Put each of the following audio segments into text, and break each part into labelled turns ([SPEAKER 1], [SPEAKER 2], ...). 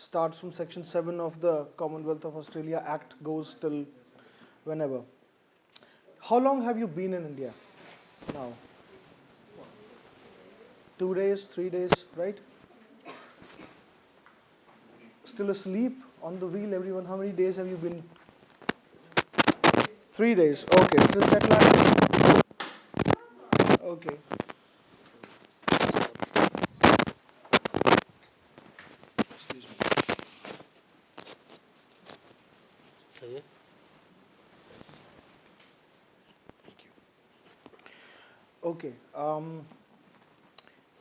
[SPEAKER 1] starts from Section 7 of the Commonwealth of Australia Act, goes till whenever. How long have you been in India now? 2 days, 3 days, right? Still asleep on the wheel, everyone? How many days have you been? 3 days. Okay, still jet lag? Okay. Excuse me. Thank you. Okay.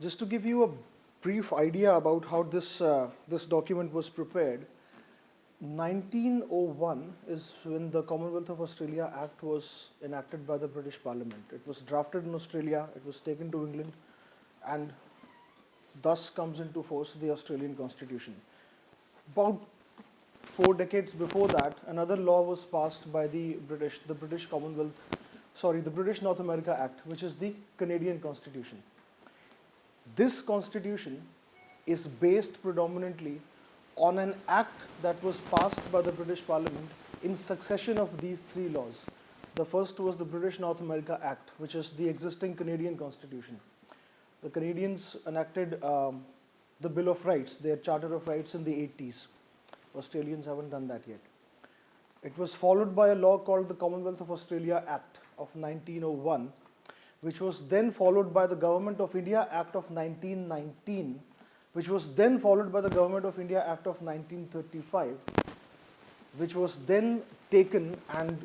[SPEAKER 1] Just to give you a brief idea about how this document was prepared, 1901 is when the Commonwealth of Australia Act was enacted by the British Parliament. It was drafted in Australia, it was taken to England, and thus comes into force the Australian Constitution. About 4 decades before that, another law was passed by the British North America Act, which is the Canadian Constitution. This constitution is based predominantly on an act that was passed by the British Parliament in succession of these 3 laws. The first was the British North America Act, which is the existing Canadian Constitution. The Canadians enacted the Bill of Rights, their Charter of Rights, in the 80s. Australians haven't done that yet. It was followed by a law called the Commonwealth of Australia Act of 1901, which was then followed by the Government of India Act of 1919, which was then followed by the Government of India Act of 1935, which was then taken and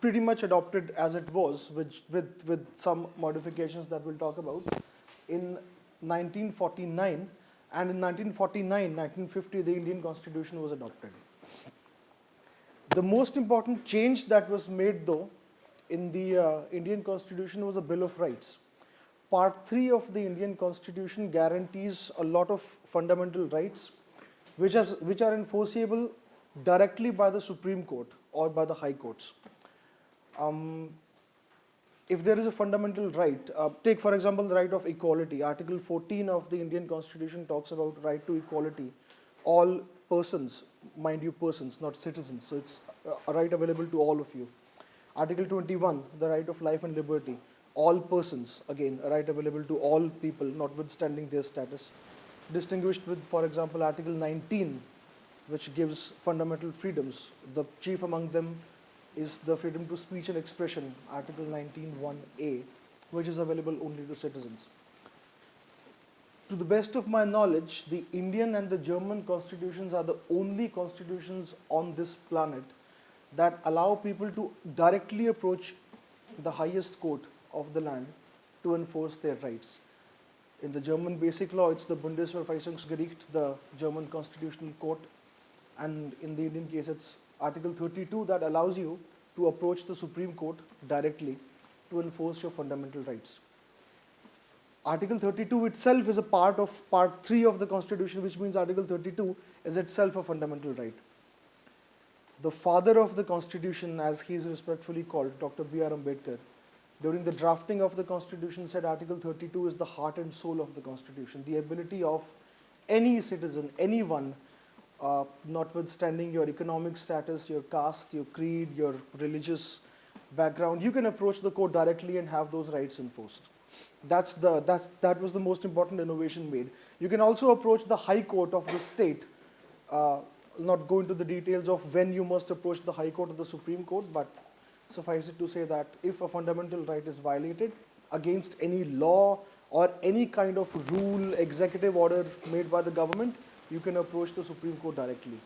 [SPEAKER 1] pretty much adopted as it was, with some modifications that we'll talk about, in 1949. And in 1949, 1950, the Indian Constitution was adopted. The most important change that was made, though, in the Indian Constitution was a Bill of Rights. Part 3 of the Indian Constitution guarantees a lot of fundamental rights, which are enforceable directly by the Supreme Court or by the High Courts. If there is a fundamental right, take for example the right of equality. Article 14 of the Indian Constitution talks about right to equality. All persons, mind you persons, not citizens, so it's a right available to all of you. Article 21, the right of life and liberty. All persons, again, a right available to all people, notwithstanding their status. Distinguished with, for example, Article 19, which gives fundamental freedoms. The chief among them is the freedom to speech and expression, Article 19(1)(a), which is available only to citizens. To the best of my knowledge, the Indian and the German constitutions are the only constitutions on this planet that allow people to directly approach the highest court of the land to enforce their rights. In the German basic law, it's the Bundesverfassungsgericht, the German constitutional court, and in the Indian case, it's Article 32 that allows you to approach the Supreme Court directly to enforce your fundamental rights. Article 32 itself is a part of Part 3 of the Constitution, which means Article 32 is itself a fundamental right. The father of the Constitution, as he is respectfully called, Dr. B.R. Ambedkar, during the drafting of the Constitution said Article 32 is the heart and soul of the Constitution, the ability of any citizen, anyone, notwithstanding your economic status, your caste, your creed, your religious background, you can approach the court directly and have those rights enforced. That was the most important innovation made. You can also approach the High Court of the state, not go into the details of when you must approach the High Court or the Supreme Court, but suffice it to say that if a fundamental right is violated against any law or any kind of rule, executive order made by the government, you can approach the Supreme Court directly.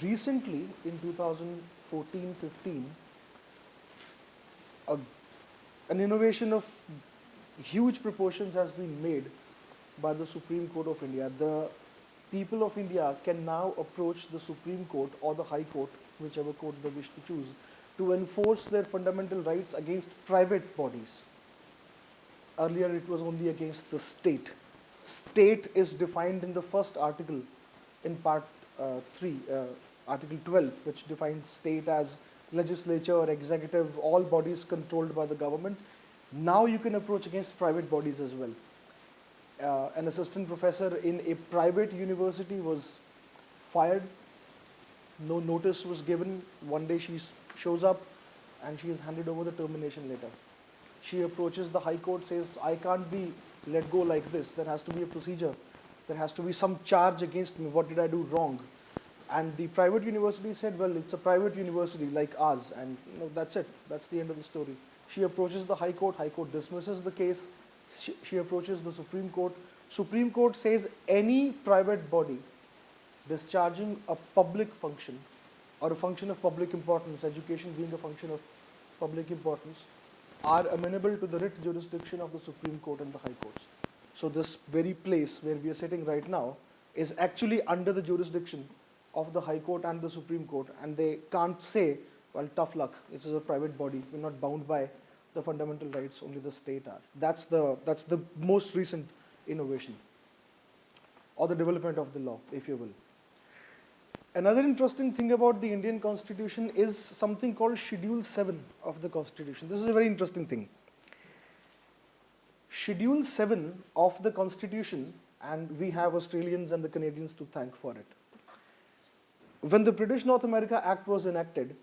[SPEAKER 1] Recently, in 2014-15, an innovation of huge proportions has been made by the Supreme Court of India. The people of India can now approach the Supreme Court or the High Court, whichever court they wish to choose, to enforce their fundamental rights against private bodies. Earlier, it was only against the state. State is defined in the first article in Part 3, Article 12, which defines state as legislature, executive, all bodies controlled by the government. Now you can approach against private bodies as well. An assistant professor in a private university was fired. No notice was given. One day she shows up and she is handed over the termination letter. She approaches the High Court, says, I can't be let go like this. There has to be a procedure. There has to be some charge against me. What did I do wrong? And the private university said, well, it's a private university like ours, and that's it. That's the end of the story. She approaches the High Court dismisses the case. She approaches the Supreme Court. Supreme Court says any private body discharging a public function or a function of public importance, education being a function of public importance, are amenable to the writ jurisdiction of the Supreme Court and the High Courts. So this very place where we are sitting right now is actually under the jurisdiction of the High Court and the Supreme Court, and they can't say, well, tough luck, this is a private body, we're not bound by the fundamental rights, only the state are. That's the most recent innovation, or the development of the law, if you will. Another interesting thing about the Indian Constitution is something called Schedule 7 of the Constitution. This is a very interesting thing. Schedule 7 of the Constitution, and we have Australians and the Canadians to thank for it. When the British North America Act was enacted,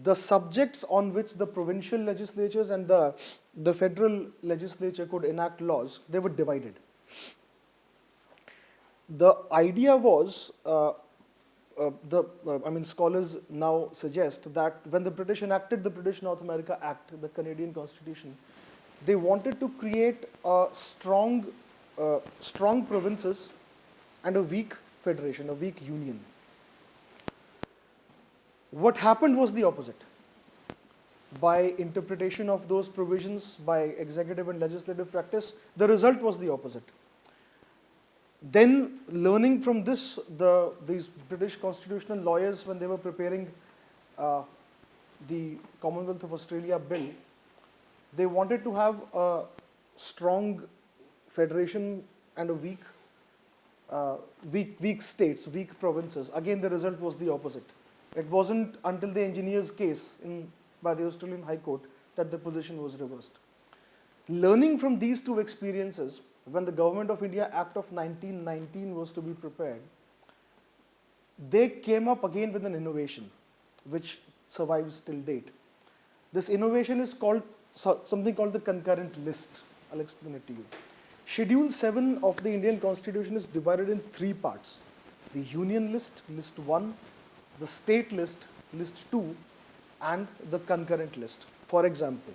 [SPEAKER 1] the subjects on which the provincial legislatures and the federal legislature could enact laws, they were divided. The idea was, scholars now suggest that when the British enacted the British North America Act, the Canadian Constitution, they wanted to create strong provinces and a weak federation, a weak union. What happened was the opposite. By interpretation of those provisions, by executive and legislative practice, the result was the opposite. Then, learning from this, these British constitutional lawyers, when they were preparing the Commonwealth of Australia Bill, they wanted to have a strong federation and a weak states, weak provinces. Again, the result was the opposite. It wasn't until the engineer's case by the Australian High Court that the position was reversed. Learning from these two experiences, when the Government of India Act of 1919 was to be prepared, they came up again with an innovation which survives till date. This innovation is called something called the Concurrent List. I'll explain it to you. Schedule 7 of the Indian Constitution is divided in three parts: the Union List, List 1, the State List, List 2, and the Concurrent List. For example,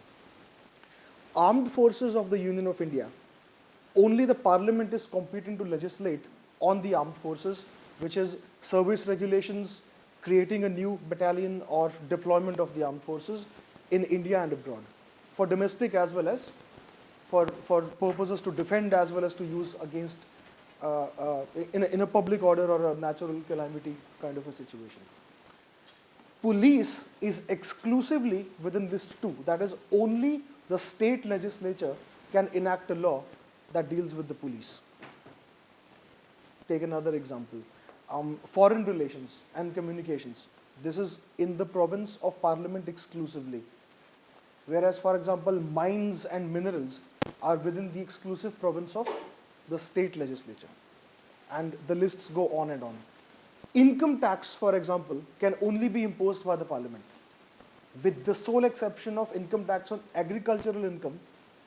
[SPEAKER 1] armed forces of the Union of India, only the Parliament is competent to legislate on the armed forces, which is service regulations, creating a new battalion or deployment of the armed forces in India and abroad, for domestic as well as for purposes to defend as well as to use against in a public order or a natural calamity kind of a situation. Police is exclusively within List 2. That is, only the state legislature can enact a law that deals with the police. Take another example. Foreign relations and communications. This is in the province of Parliament exclusively. Whereas, for example, mines and minerals are within the exclusive province of the state legislature. And the lists go on and on. Income tax, for example, can only be imposed by the Parliament, with the sole exception of income tax on agricultural income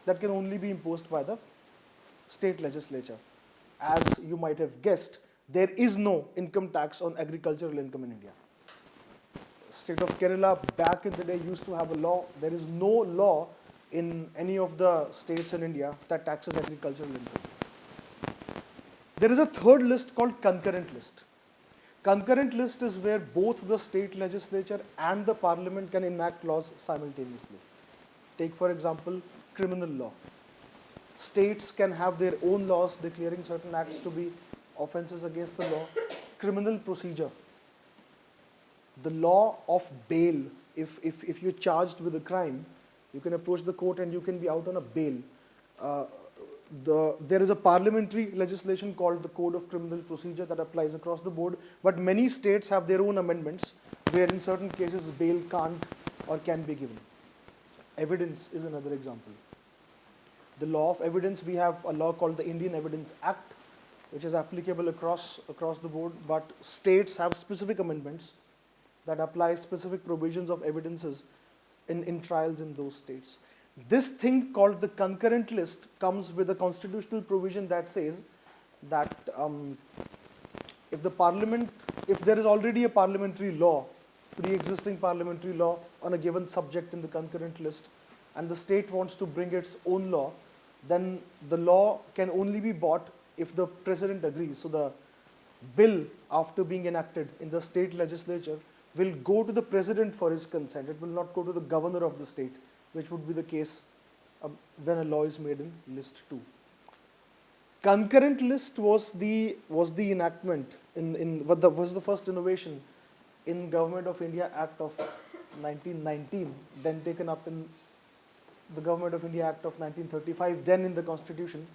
[SPEAKER 1] that can only be imposed by the state legislature. As you might have guessed, there is no income tax on agricultural income in India. State of Kerala back in the day used to have a law. There is no law in any of the states in India that taxes agricultural income. There is a third list called Concurrent List. Concurrent List is where both the state legislature and the Parliament can enact laws simultaneously. Take, for example, criminal law. States can have their own laws declaring certain acts to be offenses against the law. Criminal procedure. The law of bail. If you're charged with a crime, you can approach the court and you can be out on a bail. There is a parliamentary legislation called the Code of Criminal Procedure that applies across the board, but many states have their own amendments where in certain cases bail can't or can be given. Evidence is another example. The law of evidence, we have a law called the Indian Evidence Act, which is applicable across the board, but states have specific amendments that apply specific provisions of evidences in trials in those states. This thing called the concurrent list comes with a constitutional provision that says that if there is already a parliamentary law, pre-existing parliamentary law on a given subject in the concurrent list, and the state wants to bring its own law, then the law can only be bought if the president agrees. So the bill, after being enacted in the state legislature, will go to the president for his consent. It will not go to the governor of the state, which would be the case when a law is made in list 2. Concurrent list was the enactment was the first innovation in Government of India Act of 1919, then taken up in the Government of India Act of 1935, then in the Constitution,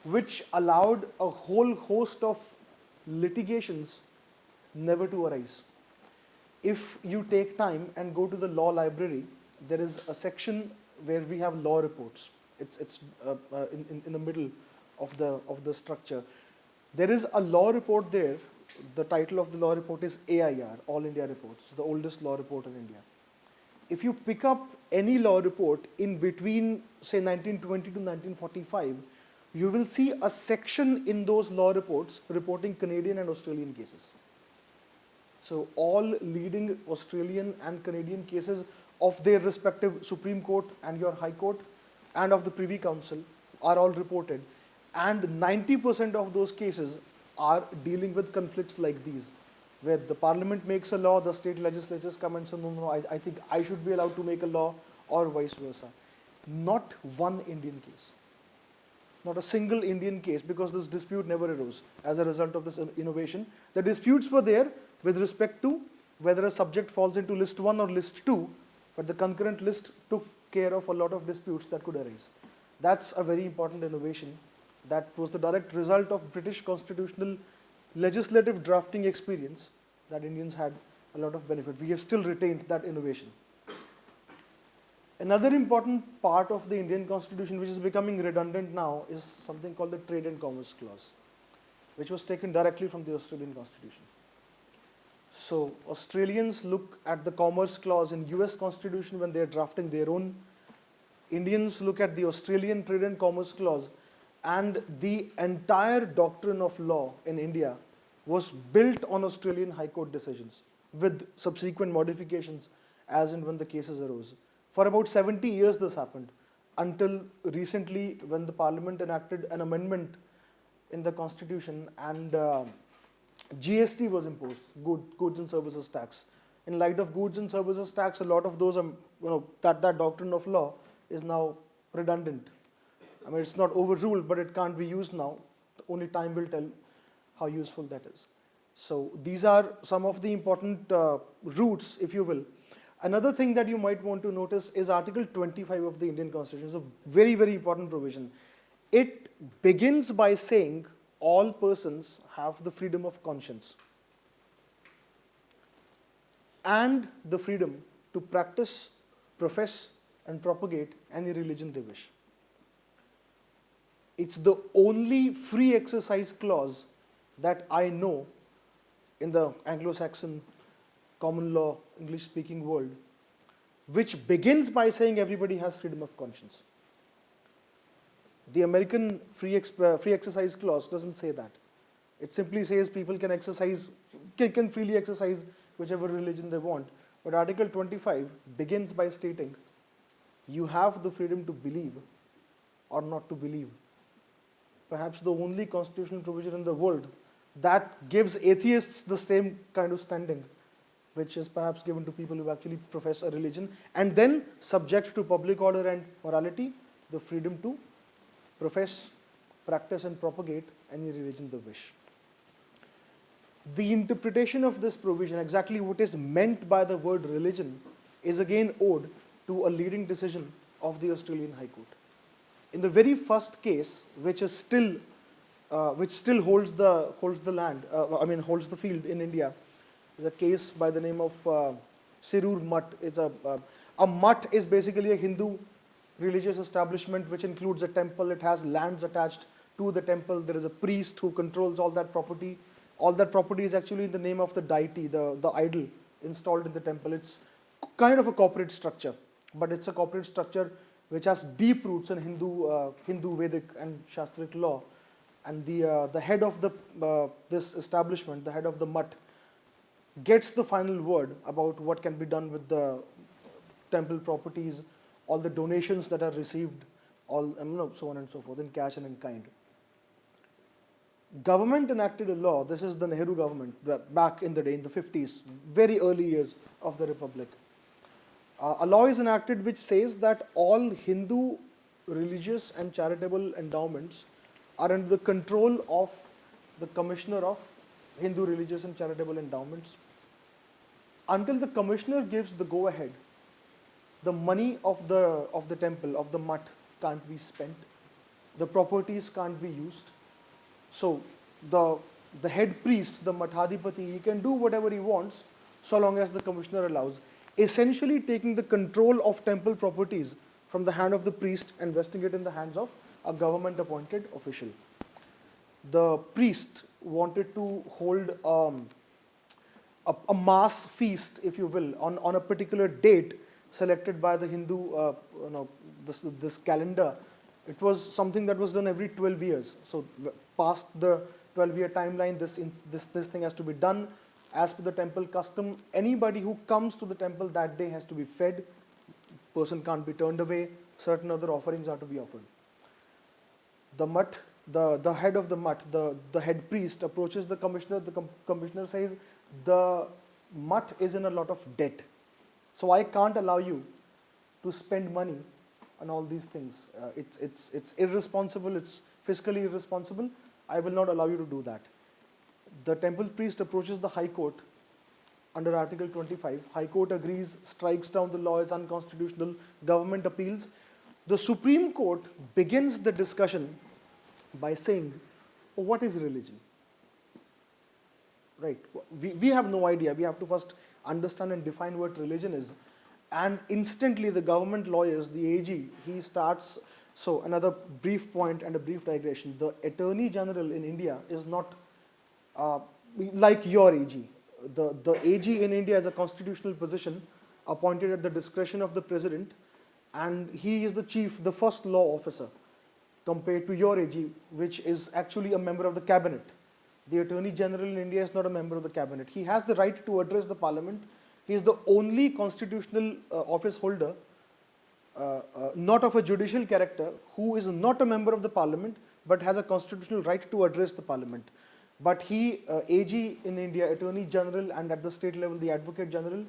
[SPEAKER 1] which allowed a whole host of litigations never to arise. If you take time and go to the law library, there is a section where we have law reports. It's in the middle of the structure. There is a law report there. The title of the law report is AIR, All India Reports, the oldest law report in India. If you pick up any law report in between, say, 1920 to 1945, you will see a section in those law reports reporting Canadian and Australian cases. So all leading Australian and Canadian cases of their respective Supreme Court and your High Court and of the Privy Council are all reported. And 90% of those cases are dealing with conflicts like these, where the parliament makes a law, the state legislatures come and say, no, I think I should be allowed to make a law, or vice versa. Not one Indian case. Not a single Indian case, because this dispute never arose as a result of this innovation. The disputes were there with respect to whether a subject falls into list 1 or list 2, but the concurrent list took care of a lot of disputes that could arise. That's a very important innovation. That was the direct result of British constitutional legislative drafting experience that Indians had a lot of benefit. We have still retained that innovation. Another important part of the Indian Constitution, which is becoming redundant now, is something called the Trade and Commerce Clause, which was taken directly from the Australian Constitution. So Australians look at the Commerce Clause in US Constitution when they are drafting their own. Indians look at the Australian Trade and Commerce Clause, and the entire doctrine of law in India was built on Australian High Court decisions with subsequent modifications as and when the cases arose. For about 70 years this happened, until recently when the Parliament enacted an amendment in the Constitution and GST was imposed, goods and services tax. In light of goods and services tax, a lot of those, that doctrine of law is now redundant. I mean, it's not overruled, but it can't be used now. Only time will tell how useful that is. So these are some of the important roots, if you will. Another thing that you might want to notice is Article 25 of the Indian Constitution. It's a very, very important provision. It begins by saying all persons have the freedom of conscience and the freedom to practice, profess, and propagate any religion they wish. It's the only free exercise clause that I know in the Anglo-Saxon common law, English-speaking world, which begins by saying everybody has freedom of conscience. The American free exercise clause doesn't say that. It simply says people can freely exercise whichever religion they want. But Article 25 begins by stating you have the freedom to believe or not to believe. Perhaps the only constitutional provision in the world that gives atheists the same kind of standing, which is perhaps given to people who actually profess a religion, and then subject to public order and morality, the freedom to profess, practice, and propagate any religion they wish. The interpretation of this provision, exactly what is meant by the word religion, is again owed to a leading decision of the Australian High Court. In the very first case, which still holds the land, holds the field in India, is a case by the name of Sirur Mutt. It's a mutt is basically a Hindu religious establishment which includes a temple. It has lands attached to the temple. There is a priest who controls all that property. All that property is actually in the name of the deity, the idol installed in the temple. It's kind of a corporate structure, but it's a corporate structure which has deep roots in Hindu Vedic and Shastric law. And the head of this establishment, the head of the mutt, gets the final word about what can be done with the temple properties, all the donations that are received, all so on and so forth, in cash and in kind. Government enacted a law. This is the Nehru government back in the day, in the 50s, very early years of the Republic. A law is enacted which says that all Hindu religious and charitable endowments are under the control of the Commissioner of Hindu Religious and Charitable Endowments. Until the Commissioner gives the go-ahead, the money of the temple, of the mutt, can't be spent. The properties can't be used. So the head priest, the Mathadipati, he can do whatever he wants so long as the Commissioner allows, essentially taking the control of temple properties from the hand of the priest and vesting it in the hands of a government-appointed official. The priest wanted to hold a mass feast, if you will, on a particular date selected by the Hindu, this calendar. It was something that was done every 12 years. So past the 12-year timeline, this thing has to be done. As per the temple custom, anybody who comes to the temple that day has to be fed. Person can't be turned away. Certain other offerings are to be offered. The mutt, the head of the mutt, the head priest approaches the commissioner. The commissioner says, the mutt is in a lot of debt. So I can't allow you to spend money on all these things. It's irresponsible, it's fiscally irresponsible. I will not allow you to do that. The temple priest approaches the High Court under Article 25. High Court agrees, strikes down the law as unconstitutional. Government appeals. The Supreme Court begins the discussion by saying, oh, what is religion? Right? We have no idea. We have to first understand and define what religion is. And instantly the government lawyers, the AG, he starts. So another brief point and a brief digression. The Attorney General in India is not like your AG. The AG in India is a constitutional position appointed at the discretion of the President, and he is the first law officer compared to your AG, which is actually a member of the cabinet. The Attorney General in India is not a member of the cabinet. He has the right to address the parliament. He is the only constitutional office holder, not of a judicial character, who is not a member of the parliament, but has a constitutional right to address the parliament. But he, AG in India, Attorney General, and at the state level, the Advocate General,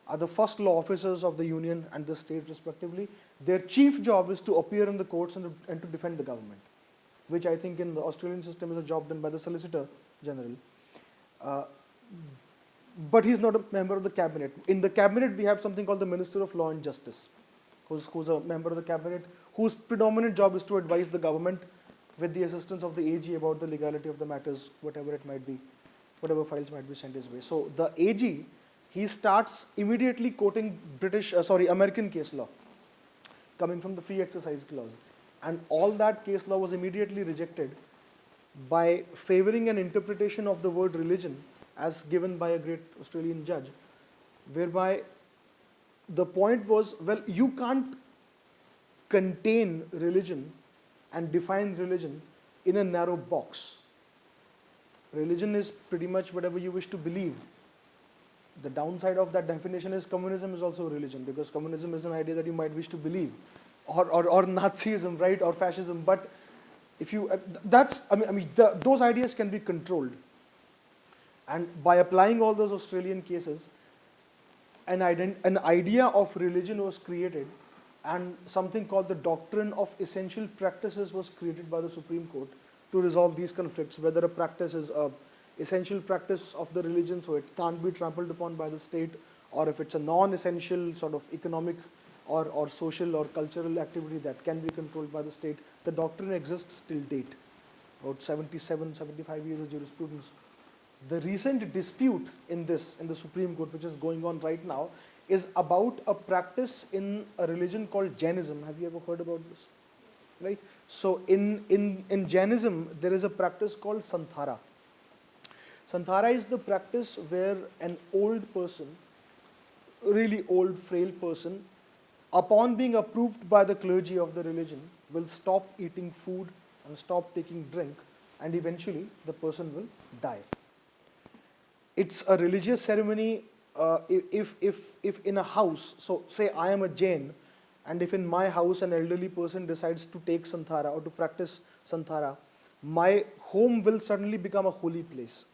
[SPEAKER 1] are the first law officers of the union and the state respectively. Their chief job is to appear in the courts and to defend the government, which I think in the Australian system is a job done by the Solicitor General. But he's not a member of the cabinet. In the cabinet, we have something called the Minister of Law and Justice, who's a member of the cabinet, whose predominant job is to advise the government with the assistance of the AG about the legality of the matters, whatever it might be, whatever files might be sent his way. So the AG, he starts immediately quoting American case law, coming from the Free Exercise Clause. And all that case law was immediately rejected by favoring an interpretation of the word religion as given by a great Australian judge, whereby the point was, well, you can't contain religion and define religion in a narrow box. Religion is pretty much whatever you wish to believe. The downside of that definition is communism is also religion, because communism is an idea that you might wish to believe, or Nazism, right, or fascism. But if you, those ideas can be controlled. And by applying all those Australian cases, an idea of religion was created, and something called the doctrine of essential practices was created by the Supreme Court to resolve these conflicts, whether a practice is a essential practice of the religion, so it can't be trampled upon by the state, or if it's a non-essential sort of economic or social or cultural activity that can be controlled by the state. The doctrine exists till date, about 77, 75 years of jurisprudence. The recent dispute in the Supreme Court, which is going on right now, is about a practice in a religion called Jainism. Have you ever heard about this? Right? So in Jainism, there is a practice called Santhara. Santhara is the practice where an old person, really old, frail person, upon being approved by the clergy of the religion, will stop eating food and stop taking drink, and eventually the person will die. It's a religious ceremony. If in a house, so say I am a Jain, and if in my house an elderly person decides to take Santhara or to practice Santhara, my home will suddenly become a holy place,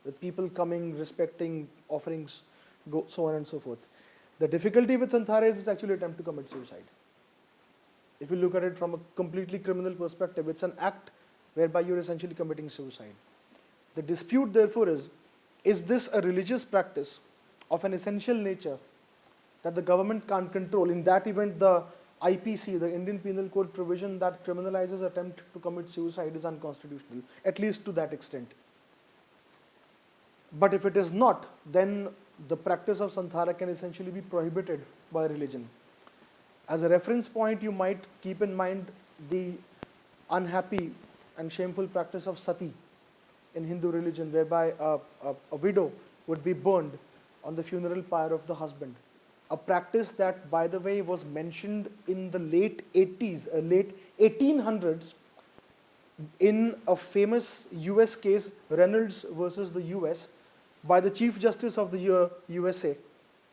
[SPEAKER 1] with people coming, respecting, offerings, so on and so forth. The difficulty with Santhara is it's actually an attempt to commit suicide. If you look at it from a completely criminal perspective, it's an act whereby you're essentially committing suicide. The dispute, therefore, is this a religious practice of an essential nature that the government can't control? In that event, the IPC, the Indian Penal Code provision that criminalizes attempt to commit suicide is unconstitutional, at least to that extent. But if it is not, then the practice of Santhara can essentially be prohibited by religion. As a reference point, you might keep in mind the unhappy and shameful practice of sati in Hindu religion, whereby a widow would be burned on the funeral pyre of the husband. A practice that, by the way, was mentioned in the late 1800s, in a famous US case, Reynolds versus the US, by the Chief Justice of the USA.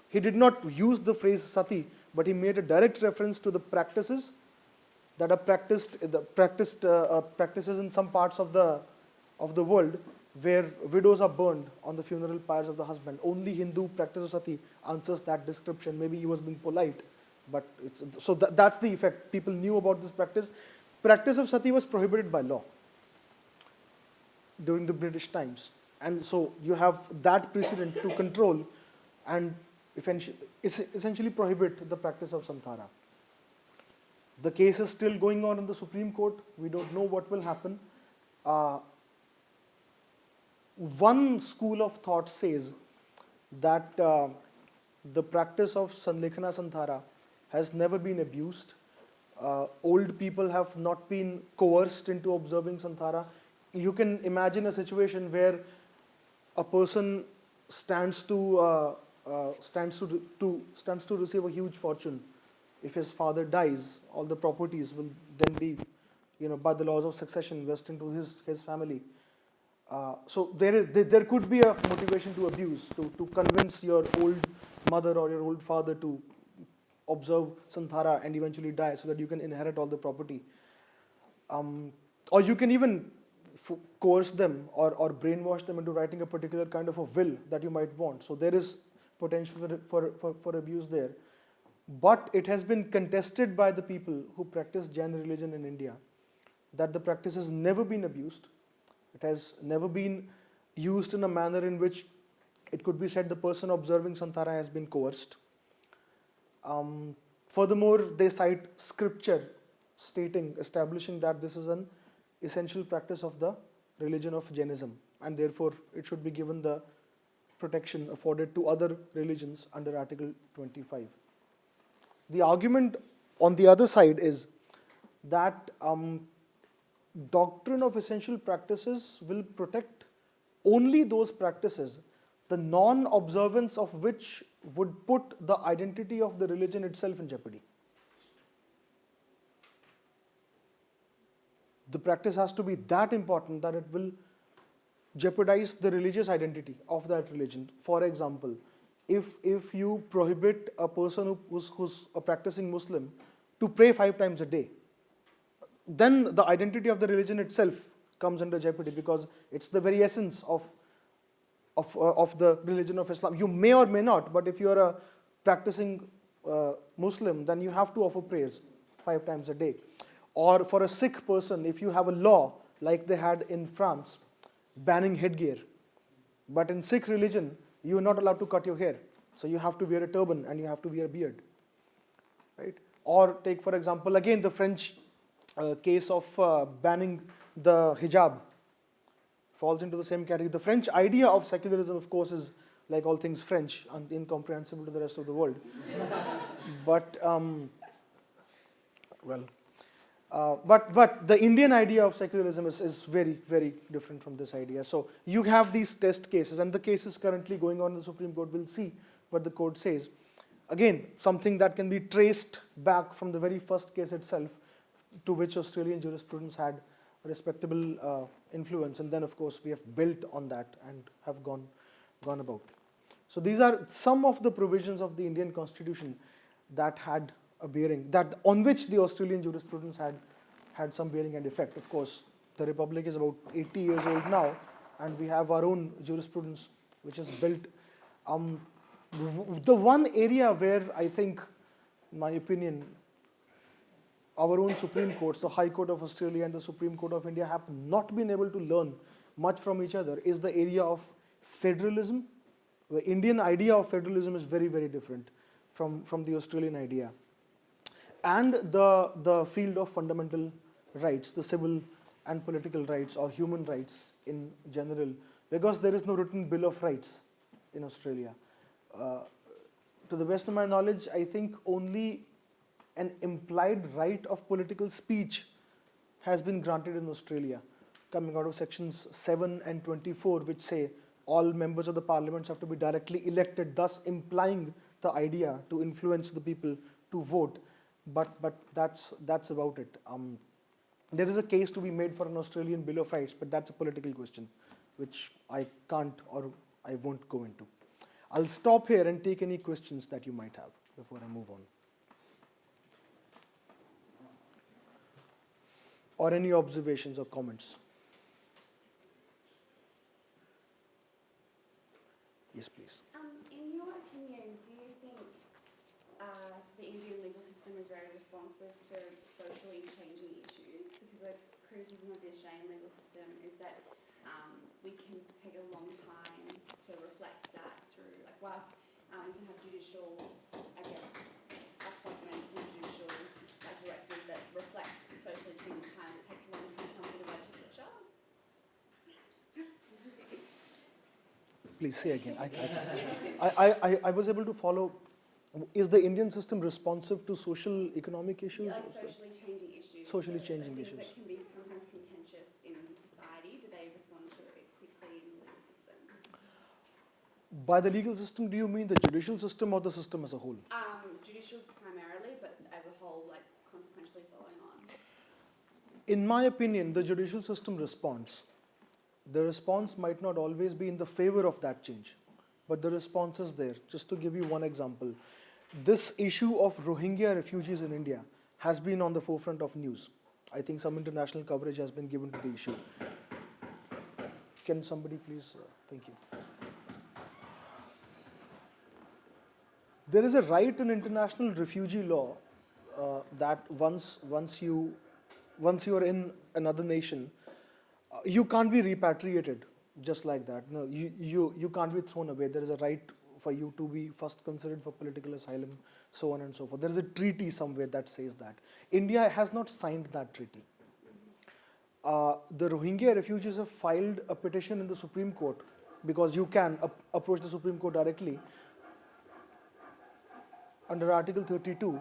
[SPEAKER 1] He did not use the phrase sati, but he made a direct reference to the practices that are practices in some parts of the world where widows are burned on the funeral pyres of the husband. Only Hindu practice of sati answers that description. Maybe he was being polite, but that's the effect. People knew about this practice. Practice of sati was prohibited by law during the British times. And so you have that precedent to control and essentially prohibit the practice of Santhara. The case is still going on in the Supreme Court. We don't know what will happen. One school of thought says that the practice of Sanlekhana Santhara has never been abused. Old people have not been coerced into observing Santhara. You can imagine a situation where a person stands to receive a huge fortune. If his father dies, all the properties will then be, by the laws of succession, vested into his family. So there could be a motivation to abuse, to convince your old mother or your old father to observe Santhara and eventually die so that you can inherit all the property. Or you can even coerce them or brainwash them into writing a particular kind of a will that you might want. So there is potential for abuse there. But it has been contested by the people who practice Jain religion in India that the practice has never been abused. It has never been used in a manner in which it could be said the person observing Santhara has been coerced. Furthermore, they cite scripture establishing that this is an essential practice of the religion of Jainism, and therefore it should be given the protection afforded to other religions under Article 25. The argument on the other side is that doctrine of essential practices will protect only those practices, the non-observance of which would put the identity of the religion itself in jeopardy. The practice has to be that important that it will jeopardize the religious identity of that religion. For example, if you prohibit a person who's a practicing Muslim to pray 5 times a day, then the identity of the religion itself comes under jeopardy, because it's the very essence of the religion of Islam. You may or may not, but if you are a practicing Muslim, then you have to offer prayers 5 times a day. Or for a Sikh person, if you have a law like they had in France banning headgear, but in Sikh religion you are not allowed to cut your hair, so you have to wear a turban and you have to wear a beard, right? Or take, for example, again the French case of banning the hijab falls into the same category. The French idea of secularism, of course, is like all things French and incomprehensible to the rest of the world. But But the Indian idea of secularism is very, very different from this idea. So you have these test cases, and the cases currently going on in the Supreme Court. Will see what the court says. Again, something that can be traced back from the very first case itself, to which Australian jurisprudence had a respectable influence, and then of course we have built on that and have gone about. So these are some of the provisions of the Indian Constitution that had a bearing, that on which the Australian jurisprudence had some bearing and effect. Of course, the Republic is about 80 years old now, and we have our own jurisprudence which is built. The one area where I think, in my opinion, our own Supreme Courts, the High Court of Australia and the Supreme Court of India, have not been able to learn much from each other is the area of federalism. The Indian idea of federalism is very, very different from the Australian idea. And the field of fundamental rights, the civil and political rights or human rights in general, because there is no written Bill of Rights in Australia. To the best of my knowledge, I think only an implied right of political speech has been granted in Australia, coming out of sections 7 and 24, which say all members of the parliaments have to be directly elected, thus implying the idea to influence the people to vote. But that's about it. There is a case to be made for an Australian Bill of Rights, but that's a political question, which I can't or I won't go into. I'll stop here and take any questions that you might have before I move on. Or any observations or comments. Yes, please.
[SPEAKER 2] In your opinion, do you think the Indian legal system is very responsive to socially changing issues? Because a criticism of the Australian legal system is that we can take a long time to reflect that through, like whilst we can have judicial, I guess, appointments and judicial directives that reflect socially changing times, it takes a long time to come to the legislature.
[SPEAKER 1] Please say again. I was able to follow. Is the Indian system responsive to social economic issues?
[SPEAKER 2] Like socially changing issues.
[SPEAKER 1] Socially changing
[SPEAKER 2] things
[SPEAKER 1] issues.
[SPEAKER 2] that can be sometimes contentious in society, do they respond to it quickly in the legal system?
[SPEAKER 1] By the legal system, do you mean the judicial system or the system as a whole?
[SPEAKER 2] Judicial primarily, but as a whole, like consequentially following on.
[SPEAKER 1] In my opinion, the judicial system responds. The response might not always be in the favor of that change, but the response is there. Just to give you one example, this issue of Rohingya refugees in India has been on the forefront of news. I think some international coverage has been given to the issue. Can somebody please, thank you. There is a right in international refugee law that once you are in another nation, you can't be repatriated just like that. No, you can't be thrown away. There is a right for you to be first considered for political asylum, so on and so forth. There is a treaty somewhere that says that. India has not signed that treaty. The Rohingya refugees have filed a petition in the Supreme Court, because you can approach the Supreme Court directly under Article 32,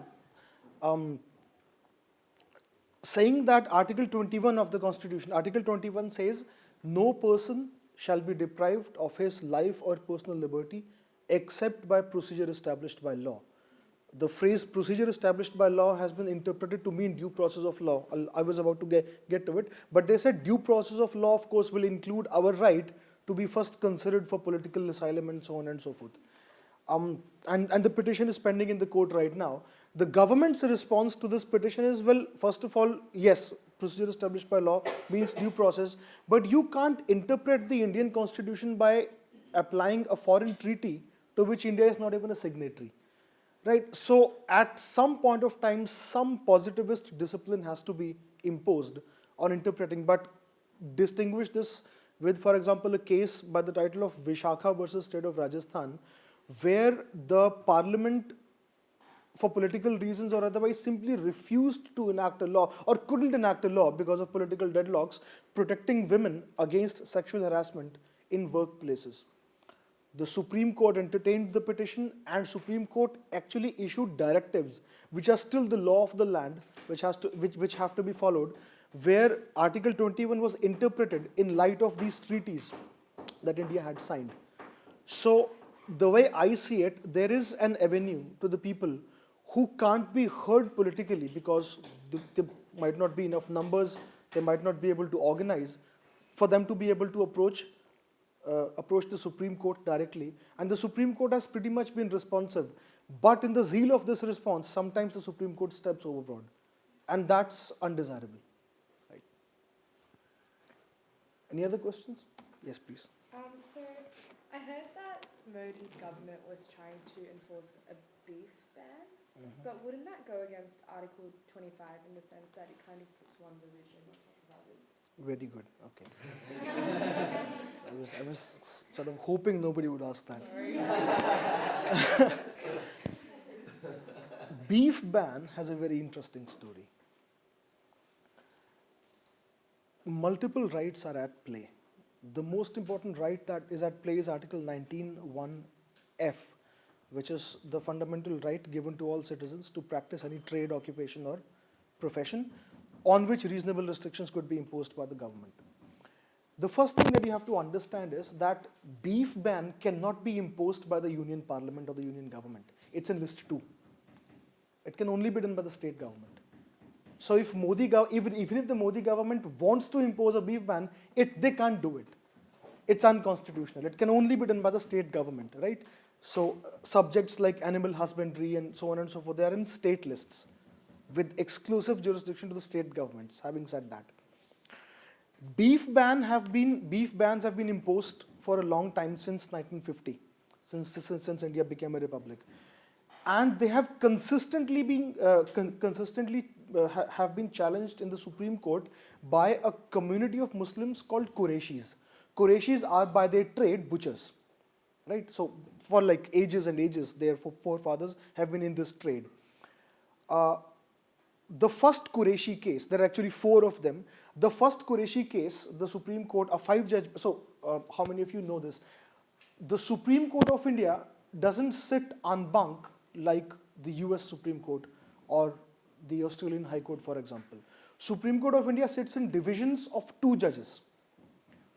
[SPEAKER 1] saying that Article 21 of the Constitution, Article 21 says, no person shall be deprived of his life or personal liberty except by procedure established by law. The phrase procedure established by law has been interpreted to mean due process of law. I was about to get to it, but they said due process of law, of course, will include our right to be first considered for political asylum and so on and so forth. And the petition is pending in the court right now. The government's response to this petition is, well, first of all, yes, procedure established by law means due process, but you can't interpret the Indian Constitution by applying a foreign treaty to which India is not even a signatory. Right? So at some point of time, some positivist discipline has to be imposed on interpreting, but distinguish this with, for example, a case by the title of Vishakha versus State of Rajasthan, where the parliament, for political reasons or otherwise, simply refused to enact a law or couldn't enact a law because of political deadlocks protecting women against sexual harassment in workplaces. The Supreme Court entertained the petition, and Supreme Court actually issued directives which are still the law of the land, which have to be followed, where Article 21 was interpreted in light of these treaties that India had signed. So the way I see it, there is an avenue to the people who can't be heard politically because there might not be enough numbers, they might not be able to organize, for them to be able to approach the Supreme Court directly. And the Supreme Court has pretty much been responsive. But in the zeal of this response, sometimes the Supreme Court steps overboard. And that's undesirable. Right. Any other questions? Yes, please.
[SPEAKER 3] So I heard that Modi's government was trying to enforce a beef ban, but wouldn't that go against Article 25 in the sense that it kind of puts one religion on top of others?
[SPEAKER 1] Very good. Okay. I was sort of hoping nobody would ask that.
[SPEAKER 3] Sorry.
[SPEAKER 1] Beef ban has a very interesting story. Multiple rights are at play. The most important right that is at play is Article 19(1)(f), which is the fundamental right given to all citizens to practice any trade, occupation, or profession on which reasonable restrictions could be imposed by the government. The first thing that you have to understand is that beef ban cannot be imposed by the Union Parliament or the Union government. It's in List 2. It can only be done by the state government. So if even if the Modi government wants to impose a beef ban, they can't do it. It's unconstitutional. It can only be done by the state government, right? So subjects like animal husbandry and so on and so forth, they are in state lists with exclusive jurisdiction to the state governments. Having said that, beef bans have been imposed for a long time, since 1950, since India became a republic, and they have consistently been have been challenged in the Supreme Court by a community of Muslims called Qurayshis. Qurayshis are by their trade butchers, right? So for like ages and ages, their forefathers have been in this trade. The first Qurayshi case, there are actually 4 of them. The first Qurayshi case, the Supreme Court, a 5-judge, so how many of you know this? The Supreme Court of India doesn't sit en banc like the US Supreme Court or the Australian High Court, for example. Supreme Court of India sits in divisions of 2 judges.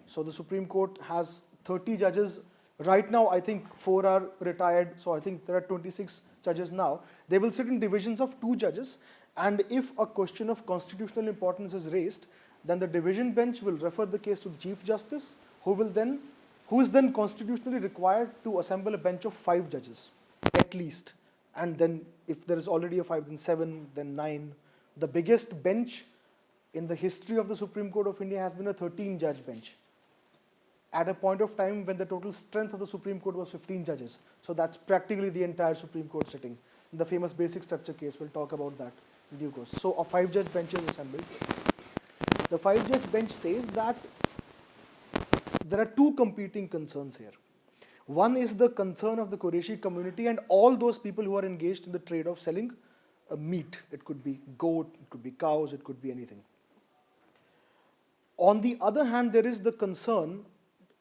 [SPEAKER 1] So the Supreme Court has 30 judges. Right now, I think 4 are retired, so I think there are 26 judges now. They will sit in divisions of 2 judges. And if a question of constitutional importance is raised, then the division bench will refer the case to the Chief Justice, who is then constitutionally required to assemble a bench of 5 judges, at least. And then if there is already a 5, then 7, then 9. The biggest bench in the history of the Supreme Court of India has been a 13-judge bench, at a point of time when the total strength of the Supreme Court was 15 judges. So that's practically the entire Supreme Court sitting. In the famous basic structure case, we'll talk about that in due course. So a 5-judge bench is assembled. The 5-judge bench says that there are 2 competing concerns here. One is the concern of the Qurayshi community and all those people who are engaged in the trade of selling meat. It could be goat, it could be cows, it could be anything. On the other hand, there is the concern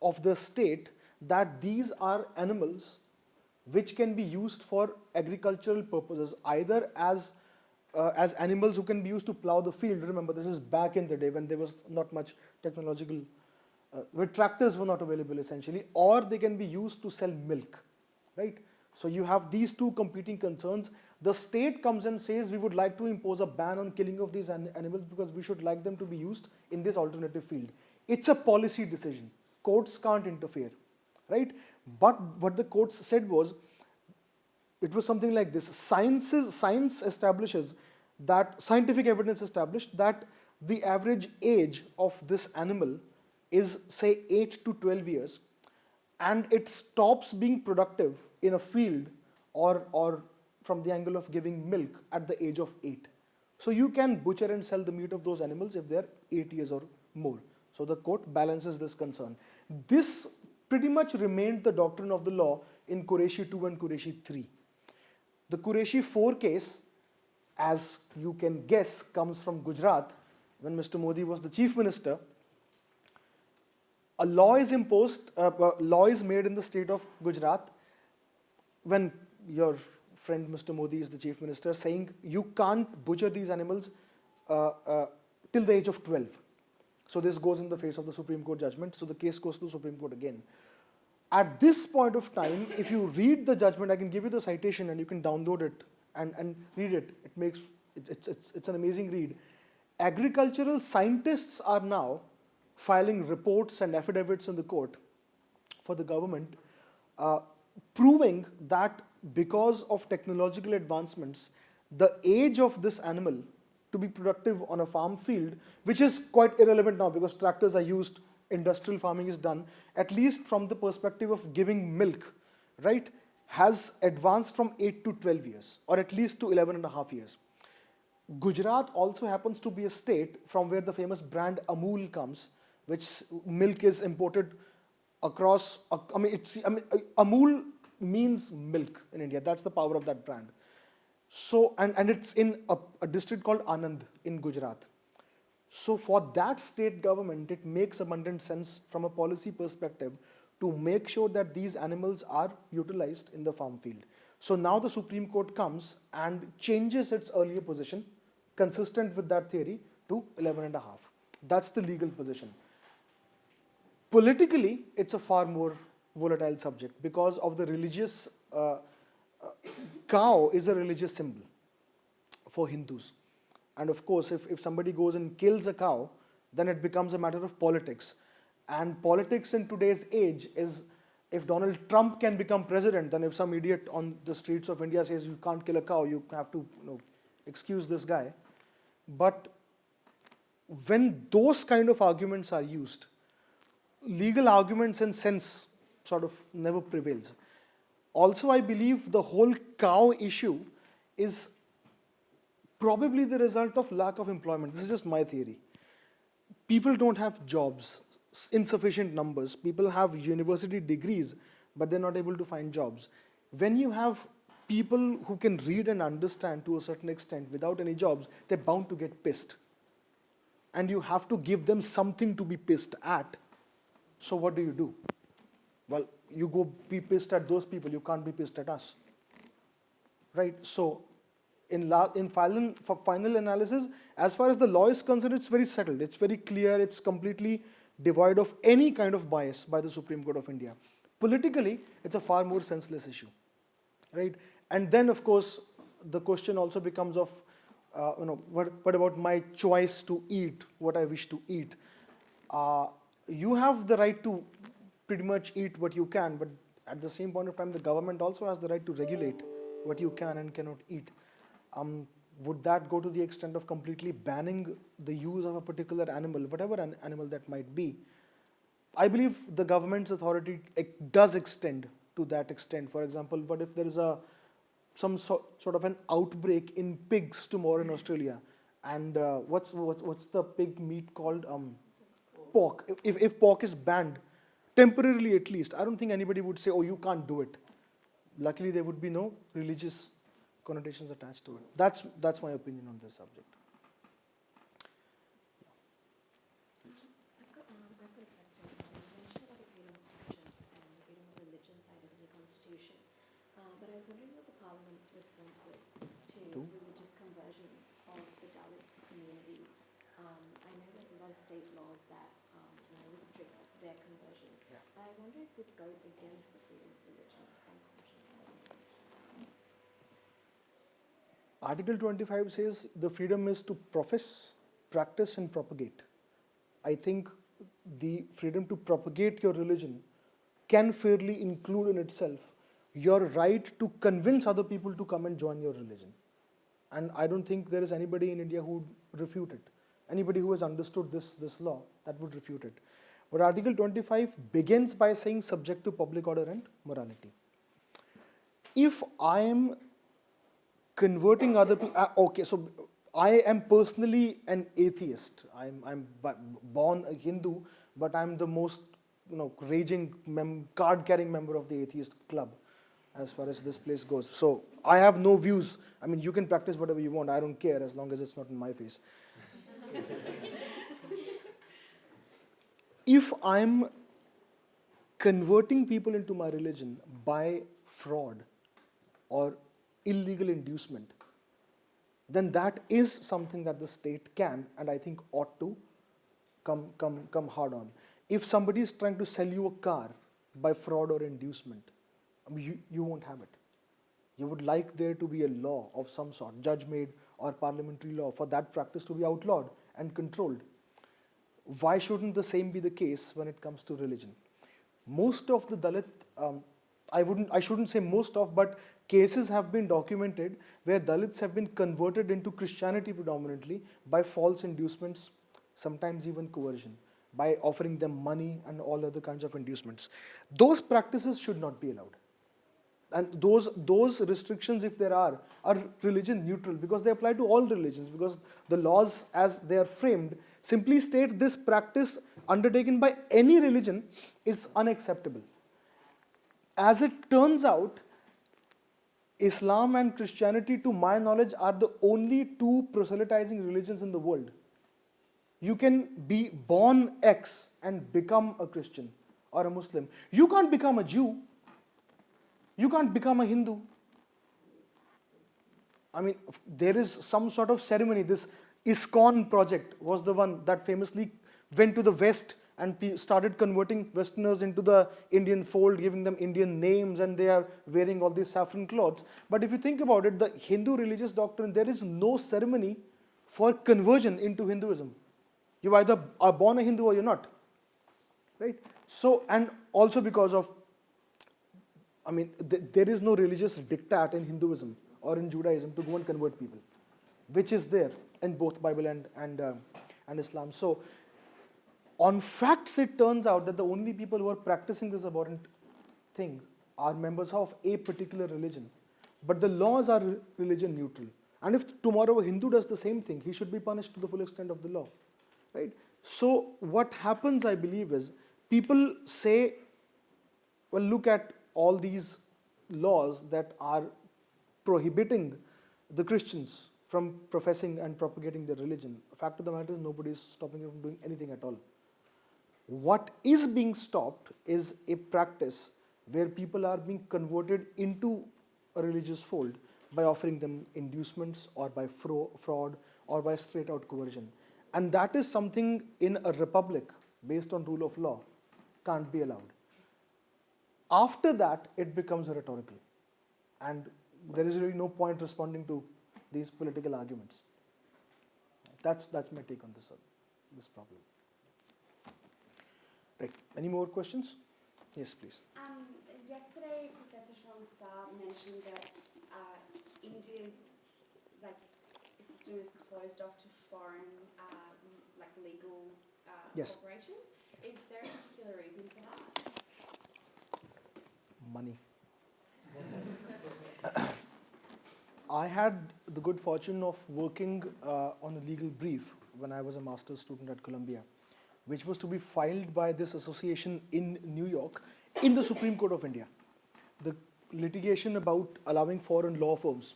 [SPEAKER 1] of the state that these are animals which can be used for agricultural purposes, either as animals who can be used to plow the field. Remember, this is back in the day when there was not much technological, where tractors were not available essentially, or they can be used to sell milk, right? So you have these 2 competing concerns. The state comes and says, we would like to impose a ban on killing of these animals because we should like them to be used in this alternative field. It's a policy decision. Courts can't interfere, right? But what the courts said was, it was something like this: science establishes that, scientific evidence established that the average age of this animal is say 8 to 12 years, and it stops being productive in a field or from the angle of giving milk at the age of 8. So you can butcher and sell the meat of those animals if they're 8 years or more. So the court balances this concern. This pretty much remained the doctrine of the law in Qurayshi 2 and Qurayshi 3. The Qurayshi 4 case, as you can guess, comes from Gujarat. When Mr. Modi was the chief minister, a law is imposed, law is made in the state of Gujarat when your friend Mr. Modi is the chief minister, saying you can't butcher these animals till the age of 12. So this goes in the face of the Supreme Court judgment. So the case goes to the Supreme Court again. At this point of time, if you read the judgment, I can give you the citation and you can download it and read it. It's an amazing read. Agricultural scientists are now filing reports and affidavits in the court for the government, proving that because of technological advancements, the age of this animal to be productive on a farm field, which is quite irrelevant now because tractors are used, industrial farming is done, at least from the perspective of giving milk, right, has advanced from 8 to 12 years, or at least to 11 and a half years. Gujarat also happens to be a state from where the famous brand Amul comes, which milk is imported across, Amul means milk in India. That's the power of that brand. So, and it's in a district called Anand in Gujarat. So for that state government, it makes abundant sense from a policy perspective to make sure that these animals are utilized in the farm field. So now the Supreme Court comes and changes its earlier position, consistent with that theory, to 11 and a half. That's the legal position. Politically, it's a far more volatile subject because of the religious, cow is a religious symbol for Hindus. And of course, if somebody goes and kills a cow, then it becomes a matter of politics. And politics in today's age is, if Donald Trump can become president, then if some idiot on the streets of India says you can't kill a cow, you have to excuse this guy. But when those kind of arguments are used, legal arguments in sense sort of never prevails. Also, I believe the whole cow issue is probably the result of lack of employment. This is just my theory. People don't have jobs, insufficient numbers. People have university degrees, but they're not able to find jobs. When you have people who can read and understand to a certain extent without any jobs, they're bound to get pissed. And you have to give them something to be pissed at. So what do? Well, you go be pissed at those people, you can't be pissed at us. Right? So in final analysis, as far as the law is concerned, it's very settled. It's very clear. It's completely devoid of any kind of bias by the Supreme Court of India. Politically, it's a far more senseless issue. Right? And then, of course, the question also becomes of, what about my choice to eat, what I wish to eat? You have the right to pretty much eat what you can, but at the same point of time, the government also has the right to regulate what you can and cannot eat. Would that go to the extent of completely banning the use of a particular animal, whatever an animal that might be? I believe the government's authority does extend to that extent. For example, what if there is some sort of an outbreak in pigs tomorrow in Australia? And what's the pig meat called? Pork. If pork is banned, temporarily at least, I don't think anybody would say, oh, you can't do it. Luckily, there would be no religious connotations attached to it. That's my opinion on this subject.
[SPEAKER 4] I've got a question. You mentioned about the freedom of conscience and the freedom of religion side of the Constitution. But I was wondering what the Parliament's response was to religious conversions of the Dalit community. I know there's a lot of state laws that restrict their conversions. Yeah. I wonder if this goes against the freedom of religion and conscience.
[SPEAKER 1] Article 25 says the freedom is to profess, practice, and propagate. I think the freedom to propagate your religion can fairly include in itself your right to convince other people to come and join your religion. And I don't think there is anybody in India who would refute it. Anybody who has understood this law, that would refute it. But Article 25 begins by saying subject to public order and morality. If I am converting other people, okay, so I am personally an atheist. I'm born a Hindu, but I'm the most raging card-carrying member of the atheist club as far as this place goes. So I have no views. I mean, you can practice whatever you want. I don't care as long as it's not in my face. If I'm converting people into my religion by fraud or illegal inducement, then that is something that the state can and I think ought to come hard on. If somebody is trying to sell you a car by fraud or inducement, I mean, you won't have it. You would like there to be a law of some sort, judge-made or parliamentary law, for that practice to be outlawed and controlled. Why shouldn't the same be the case when it comes to religion? Most of the Dalit, I shouldn't say most of, but cases have been documented where Dalits have been converted into Christianity predominantly by false inducements, sometimes even coercion, by offering them money and all other kinds of inducements. Those practices should not be allowed. And those restrictions, if there are religion neutral, because they apply to all religions, because the laws as they are framed simply state this practice undertaken by any religion is unacceptable. As it turns out, Islam and Christianity, to my knowledge, are the only two proselytizing religions in the world. You can be born X and become a Christian or a Muslim. You can't become a Jew. You can't become a Hindu. I mean, there is some sort of ceremony. This ISKCON project was the one that famously went to the West and started converting Westerners into the Indian fold, giving them Indian names, and they are wearing all these saffron clothes. But if you think about it, the Hindu religious doctrine, there is no ceremony for conversion into Hinduism. You either are born a Hindu or you're not. Right? So, and also because of, I mean, there is no religious diktat in Hinduism or in Judaism to go and convert people, which is there in both Bible and Islam. So, on facts, it turns out that the only people who are practicing this abhorrent thing are members of a particular religion. But the laws are religion neutral. And if tomorrow a Hindu does the same thing, he should be punished to the full extent of the law. Right? So what happens, I believe, is people say, well, look at all these laws that are prohibiting the Christians from professing and propagating their religion. The fact of the matter is nobody is stopping them from doing anything at all. What is being stopped is a practice where people are being converted into a religious fold by offering them inducements or by fraud or by straight out coercion. And that is something in a republic based on rule of law can't be allowed. After that, it becomes rhetorical. And there is really no point responding to these political arguments. That's my take on this problem. Right. Any more questions? Yes, please.
[SPEAKER 2] Yesterday, Professor Shah mentioned that India's system is closed off to foreign legal
[SPEAKER 1] Yes.
[SPEAKER 2] corporations. Is there a particular reason for that?
[SPEAKER 1] Money. I had the good fortune of working on a legal brief when I was a master's student at Columbia, which was to be filed by this association in New York in the Supreme Court of India. The litigation about allowing foreign law firms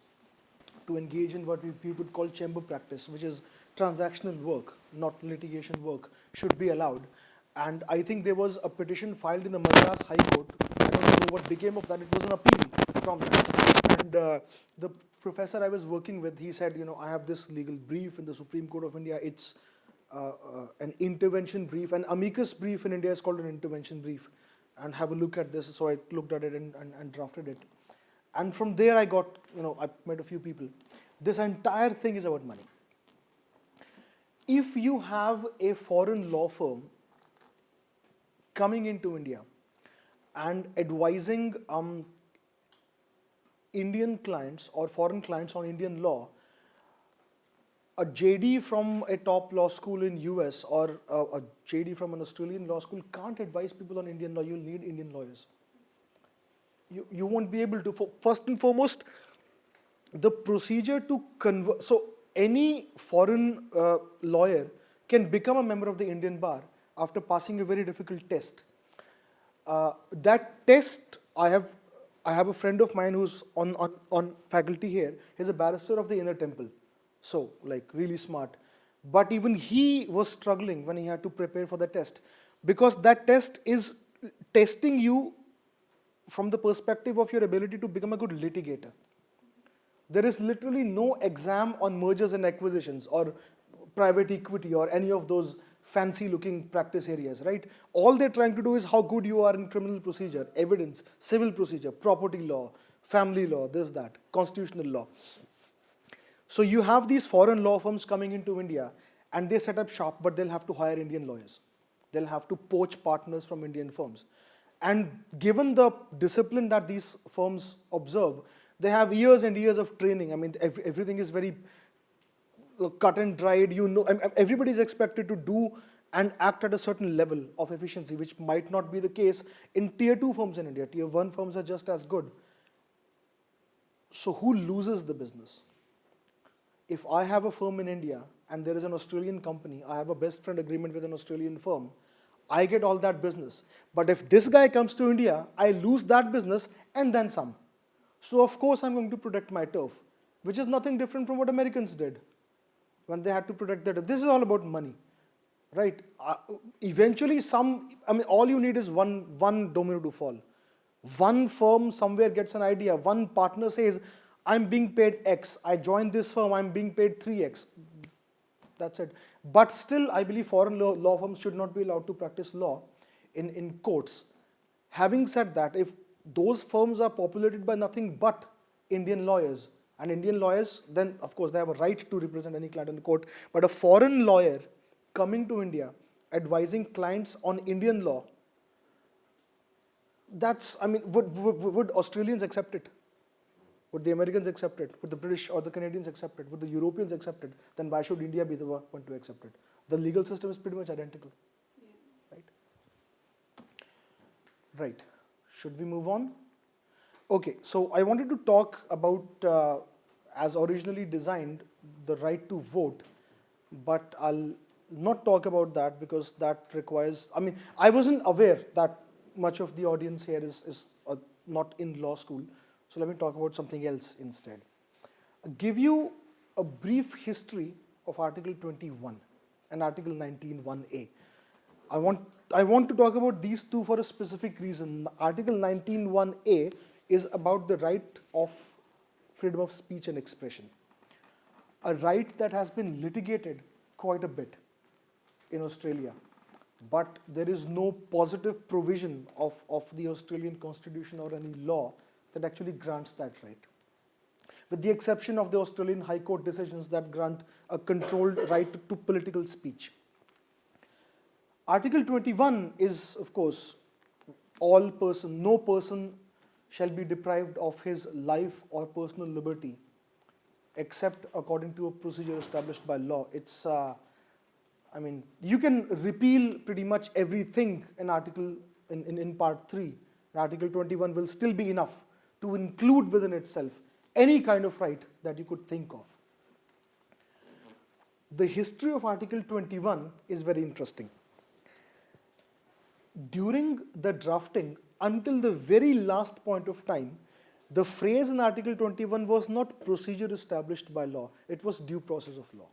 [SPEAKER 1] to engage in what we would call chamber practice, which is transactional work, not litigation work, should be allowed. And I think there was a petition filed in the Madras High Court. I don't know what became of that. It was an appeal from that. And the professor I was working with, he said, I have this legal brief in the Supreme Court of India. It's an intervention brief. An amicus brief in India is called an intervention brief. And have a look at this. So I looked at it and drafted it. And from there I got, I met a few people. This entire thing is about money. If you have a foreign law firm coming into India and advising Indian clients or foreign clients on Indian law, a JD from a top law school in US or a JD from an Australian law school can't advise people on Indian law. You'll need Indian lawyers. You won't be able to. First and foremost, the procedure to convert. So any foreign lawyer can become a member of the Indian bar after passing a very difficult test. That test, I have a friend of mine who's on faculty here. He's a barrister of the Inner Temple. So, really smart. But even he was struggling when he had to prepare for the test, because that test is testing you from the perspective of your ability to become a good litigator. There is literally no exam on mergers and acquisitions or private equity or any of those fancy looking practice areas, right? All they're trying to do is how good you are in criminal procedure, evidence, civil procedure, property law, family law, this, that, constitutional law. So you have these foreign law firms coming into India and they set up shop, but they'll have to hire Indian lawyers. They'll have to poach partners from Indian firms. And given the discipline that these firms observe, they have years and years of training. I mean, everything is very cut and dried. Everybody is expected to do and act at a certain level of efficiency, which might not be the case in tier 2 firms in India. Tier 1 firms are just as good. So who loses the business? If I have a firm in India and there is an Australian company, I have a best friend agreement with an Australian firm, I get all that business. But if this guy comes to India, I lose that business and then some. So of course I'm going to protect my turf, which is nothing different from what Americans did when they had to protect their turf. This is all about money, right? Eventually all you need is one domino to fall. One firm somewhere gets an idea, one partner says, I'm being paid X, I joined this firm, I'm being paid 3X. That's it. But still, I believe foreign law firms should not be allowed to practice law in courts. Having said that, if those firms are populated by nothing but Indian lawyers, and Indian lawyers, then of course they have a right to represent any client in the court, but a foreign lawyer coming to India, advising clients on Indian law, would Australians accept it? Would the Americans accept it? Would the British or the Canadians accept it? Would the Europeans accept it? Then why should India be the one to accept it? The legal system is pretty much identical. Yeah. Right. Should we move on? Okay, so I wanted to talk about, as originally designed, the right to vote, but I'll not talk about that because that requires, I wasn't aware that much of the audience here is not in law school. So let me talk about something else instead. I'll give you a brief history of Article 21 and Article 19(1)(a). I want to talk about these two for a specific reason. Article 19(1)(a) is about the right of freedom of speech and expression, a right that has been litigated quite a bit in Australia, but there is no positive provision of the Australian Constitution or any law that actually grants that right, with the exception of the Australian High Court decisions that grant a controlled right to political speech. Article 21 is, of course, no person shall be deprived of his life or personal liberty except according to a procedure established by law. It's, you can repeal pretty much everything in Part 3. Article 21 will still be enough to include within itself any kind of right that you could think of. The history of Article 21 is very interesting. During the drafting, until the very last point of time, the phrase in Article 21 was not procedure established by law, it was due process of law.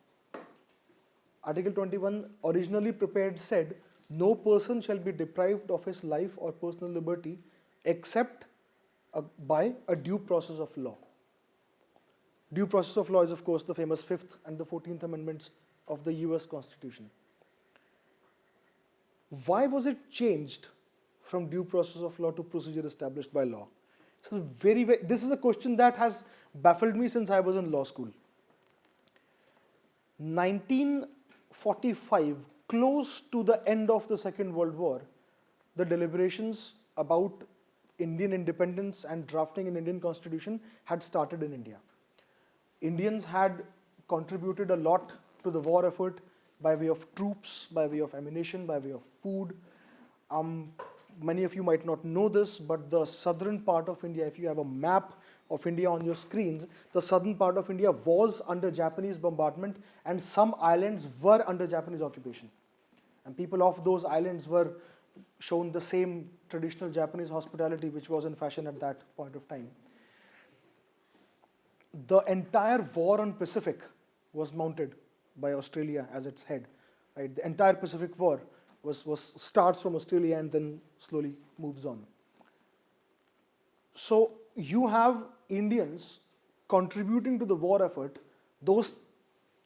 [SPEAKER 1] Article 21 originally prepared said, no person shall be deprived of his life or personal liberty except by a due process of law. Due process of law is, of course, the famous 5th and the 14th Amendments of the US Constitution. Why was it changed from due process of law to procedure established by law? So this is a question that has baffled me since I was in law school. 1945, close to the end of the Second World War, the deliberations about Indian independence and drafting an Indian constitution had started in India. Indians had contributed a lot to the war effort by way of troops, by way of ammunition, by way of food. Many of you might not know this, but the southern part of India, if you have a map of India on your screens, the southern part of India was under Japanese bombardment and some islands were under Japanese occupation. And people of those islands were shown the same traditional Japanese hospitality which was in fashion at that point of time. The entire war on Pacific was mounted by Australia as its head. Right? The entire Pacific War starts from Australia and then slowly moves on. So you have Indians contributing to the war effort, those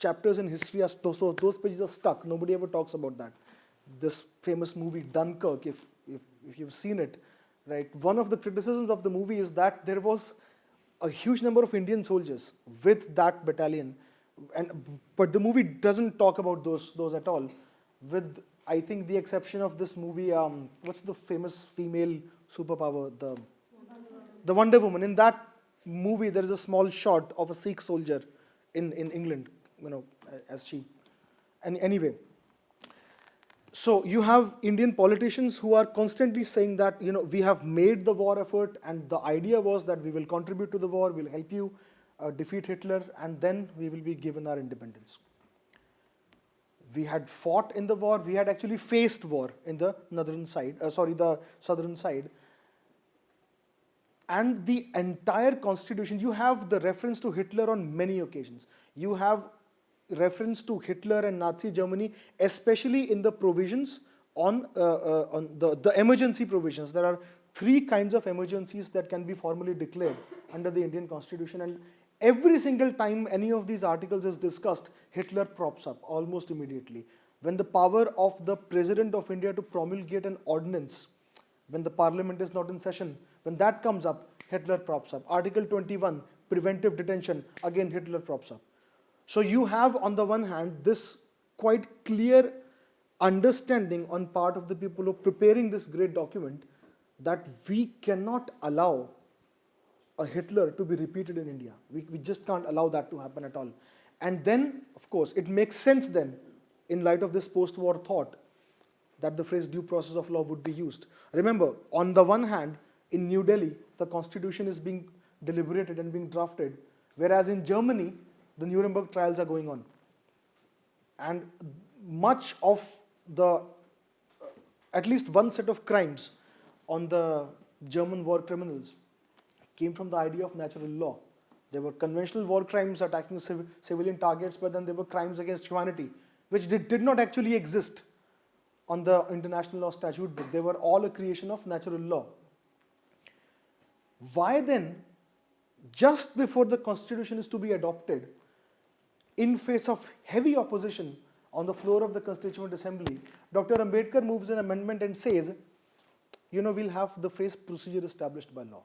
[SPEAKER 1] chapters in history, those pages are stuck. Nobody ever talks about that. This famous movie Dunkirk, if you've seen it, right? One of the criticisms of the movie is that there was a huge number of Indian soldiers with that battalion, but the movie doesn't talk about those at all. With, I think, the exception of this movie, what's the famous female superpower? The Wonder Woman. In that movie, there is a small shot of a Sikh soldier in England, as she. And anyway, so you have Indian politicians who are constantly saying that, we have made the war effort, and the idea was that we will contribute to the war, we'll help you defeat Hitler, and then we will be given our independence. We had fought in the war, we had actually faced war in the the southern side. And the entire constitution, you have the reference to Hitler on many occasions. You have reference to Hitler and Nazi Germany, especially in the provisions on the emergency provisions. There are 3 kinds of emergencies that can be formally declared under the Indian Constitution, and every single time any of these articles is discussed, Hitler props up almost immediately. When the power of the President of India to promulgate an ordinance, when the parliament is not in session, when that comes up, Hitler props up. Article 21, preventive detention, again Hitler props up. So you have, on the one hand, this quite clear understanding on part of the people who are preparing this great document that we cannot allow a Hitler to be repeated in India. We just can't allow that to happen at all. And then, of course, it makes sense then, in light of this post-war thought, that the phrase due process of law would be used. Remember, on the one hand, in New Delhi, the constitution is being deliberated and being drafted, whereas in Germany, the Nuremberg trials are going on. And much of the, at least one set of crimes on the German war criminals came from the idea of natural law. There were conventional war crimes attacking civilian targets, but then there were crimes against humanity, which did not actually exist on the International Law Statute book. They were all a creation of natural law. Why then, just before the constitution is to be adopted, in face of heavy opposition on the floor of the Constituent Assembly, Dr. Ambedkar moves an amendment and says, we'll have the phrase procedure established by law.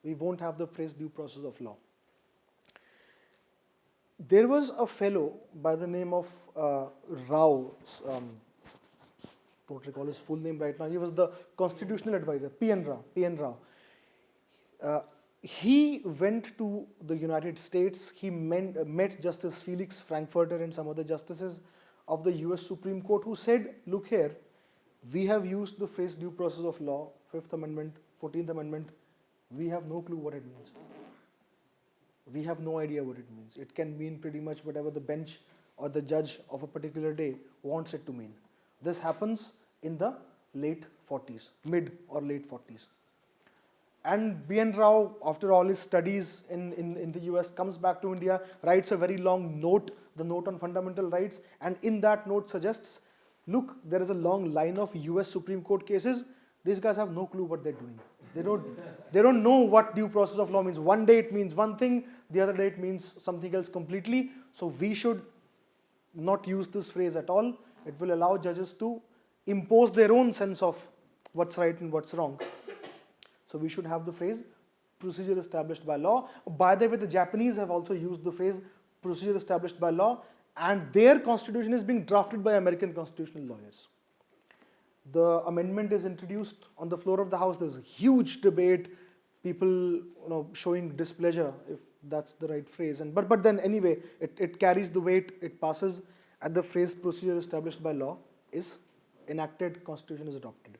[SPEAKER 1] We won't have the phrase due process of law. There was a fellow by the name of Rao, don't recall his full name right now. He was the constitutional advisor, P.N. Rao. He went to the United States. He met Justice Felix Frankfurter and some other justices of the US Supreme Court who said, look here, we have used the phrase due process of law, 5th Amendment, 14th Amendment. We have no clue what it means. We have no idea what it means. It can mean pretty much whatever the bench or the judge of a particular day wants it to mean. This happens in the late 40s, mid or late 40s. And B.N. Rao, after all his studies in the US, comes back to India, writes a very long note, the note on fundamental rights, and in that note suggests, look, there is a long line of US Supreme Court cases. These guys have no clue what they're doing. They don't know what due process of law means. One day it means one thing, the other day it means something else completely. So we should not use this phrase at all. It will allow judges to impose their own sense of what's right and what's wrong. So we should have the phrase procedure established by law. By the way, the Japanese have also used the phrase procedure established by law, and their constitution is being drafted by American constitutional lawyers. The amendment is introduced on the floor of the House. There's a huge debate, people showing displeasure, if that's the right phrase. But then anyway, it carries the weight, it passes, and the phrase procedure established by law is enacted, constitution is adopted.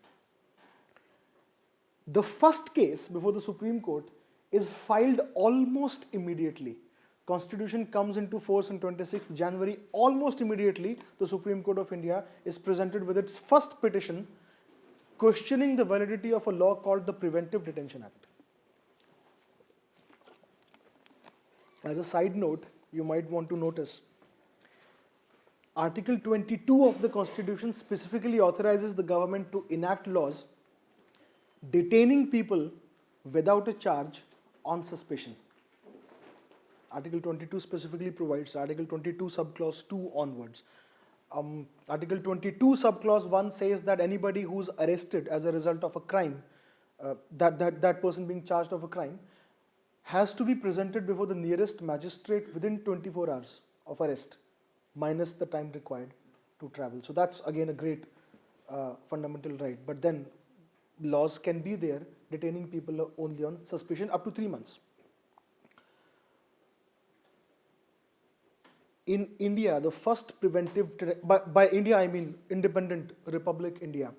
[SPEAKER 1] The first case before the Supreme Court is filed almost immediately. Constitution comes into force on 26th January. Almost immediately, the Supreme Court of India is presented with its first petition questioning the validity of a law called the Preventive Detention Act. As a side note, you might want to notice, Article 22 of the Constitution specifically authorizes the government to enact laws detaining people without a charge on suspicion. Article 22 specifically provides, Article 22 subclause 2 onwards. Article 22 subclause 1 says that anybody who's arrested as a result of a crime, that person being charged of a crime, has to be presented before the nearest magistrate within 24 hours of arrest, minus the time required to travel. So that's again a great fundamental right. But then laws can be there detaining people only on suspicion up to 3 months. In India, the first preventive, by India I mean independent Republic India,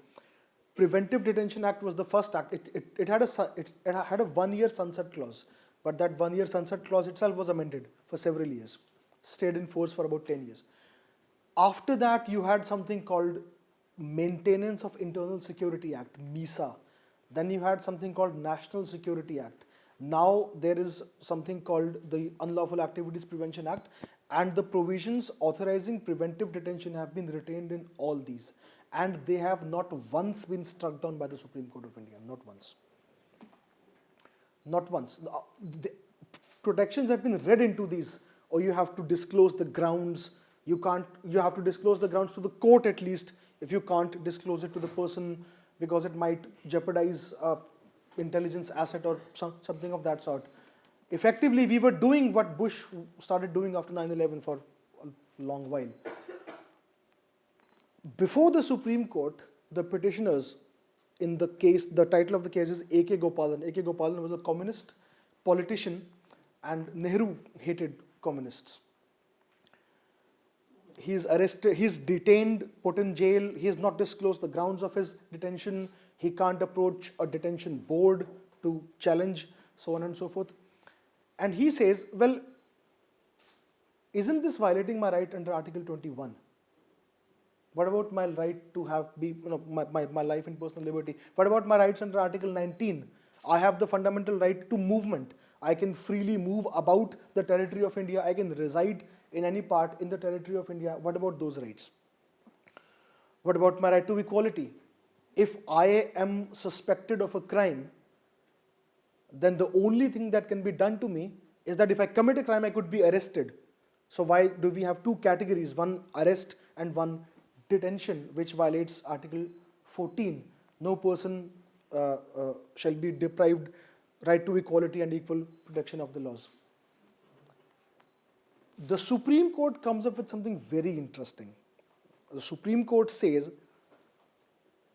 [SPEAKER 1] Preventive Detention Act was the first act. It had a 1-year sunset clause, but that 1-year sunset clause itself was amended for several years, stayed in force for about 10 years. After that, you had something called Maintenance of Internal Security Act, MISA. Then you had something called National Security Act. Now there is something called the Unlawful Activities Prevention Act, and the provisions authorizing preventive detention have been retained in all these. And they have not once been struck down by the Supreme Court of India, not once. Not once. The protections have been read into these, or you have to disclose the grounds. You have to disclose the grounds to the court at least. If you can't disclose it to the person because it might jeopardize intelligence asset or something of that sort. Effectively, we were doing what Bush started doing after 9/11 for a long while. Before the Supreme Court, the petitioners in the case, the title of the case is A.K. Gopalan. A.K. Gopalan was a communist politician, and Nehru hated communists. He is arrested, he is detained, put in jail. He has not disclosed the grounds of his detention. He can't approach a detention board to challenge, so on and so forth. And he says, well, isn't this violating my right under Article 21? What about my right to my life and personal liberty? What about my rights under Article 19? I have the fundamental right to movement. I can freely move about the territory of India. I can reside in any part in the territory of India. What about those rights? What about my right to equality? If I am suspected of a crime, then the only thing that can be done to me is that if I commit a crime, I could be arrested. So why do we have two categories, one arrest and one detention, which violates Article 14? No person shall be deprived right to equality and equal protection of the laws. The Supreme Court comes up with something very interesting. The Supreme Court says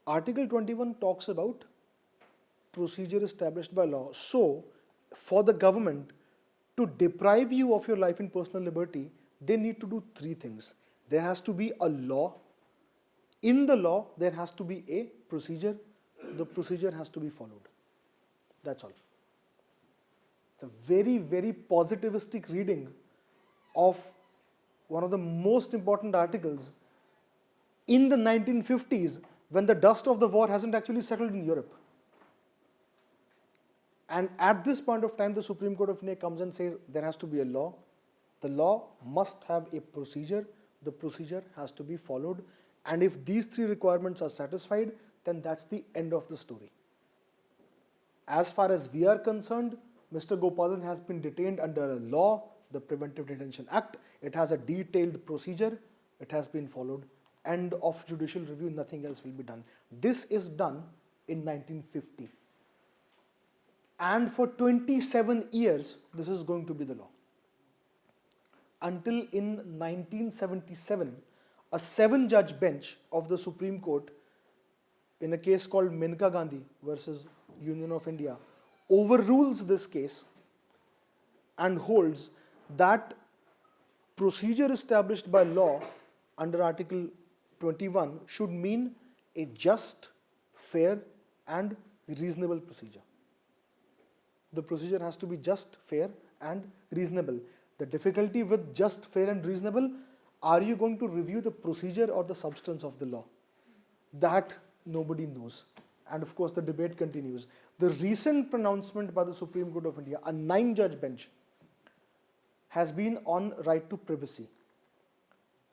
[SPEAKER 1] Article 21 talks about procedure established by law. So, for the government to deprive you of your life and personal liberty, they need to do 3 things. There has to be a law. In the law, there has to be a procedure. The procedure has to be followed. That's all. It's a very, very positivistic reading of one of the most important articles in the 1950s, when the dust of the war hasn't actually settled in Europe. And at this point of time, the Supreme Court of India comes and says there has to be a law. The law must have a procedure. The procedure has to be followed. And if these 3 requirements are satisfied, then that's the end of the story. As far as we are concerned, Mr. Gopalan has been detained under a law, the Preventive Detention Act. It has a detailed procedure. It has been followed. End of judicial review, nothing else will be done. This is done in 1950. And for 27 years, this is going to be the law. Until in 1977, a 7-judge bench of the Supreme Court, in a case called Menka Gandhi versus Union of India, overrules this case and holds that procedure established by law under Article 21 should mean a just, fair, and reasonable procedure. The procedure has to be just, fair, and reasonable. The difficulty with just, fair, and reasonable, are you going to review the procedure or the substance of the law? That nobody knows. And of course, the debate continues. The recent pronouncement by the Supreme Court of India, a 9-judge bench, has been on right to privacy.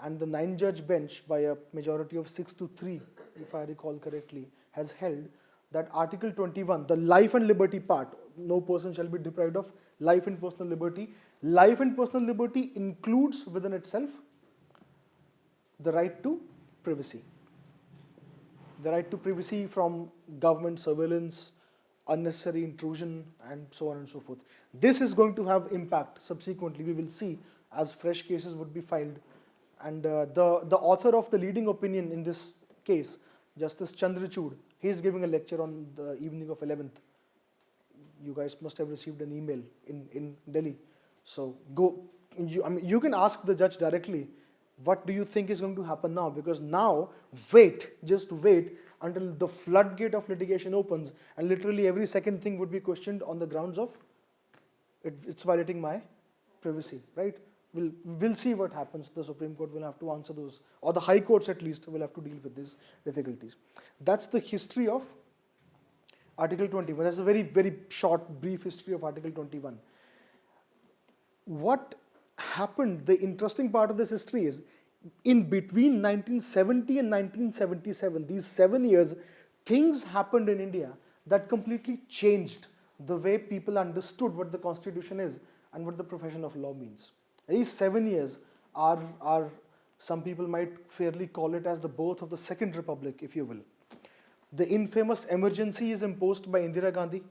[SPEAKER 1] And the 9-judge bench, by a majority of 6-3, if I recall correctly, has held that Article 21, the life and liberty part, no person shall be deprived of life and personal liberty. Life and personal liberty includes within itself the right to privacy. The right to privacy from government surveillance, unnecessary intrusion, and so on and so forth. This is going to have impact subsequently. We will see as fresh cases would be filed. And the author of the leading opinion in this case, Justice Chandrachud, he is giving a lecture on the evening of 11th. You guys must have received an email in Delhi. So you can ask the judge directly, what do you think is going to happen now? Because now, just wait until the floodgate of litigation opens, and literally every second thing would be questioned on the grounds of it's violating my privacy, right? We'll see what happens. The Supreme Court will have to answer those, or the High Courts at least will have to deal with these difficulties. That's the history of Article 21. That's a very, very short, brief history of Article 21. What happened, the interesting part of this history is, in between 1970 and 1977, these 7 years, things happened in India that completely changed the way people understood what the Constitution is and what the profession of law means. These 7 years are some people might fairly call it as the birth of the Second Republic, if you will. The infamous emergency is imposed by Indira Gandhi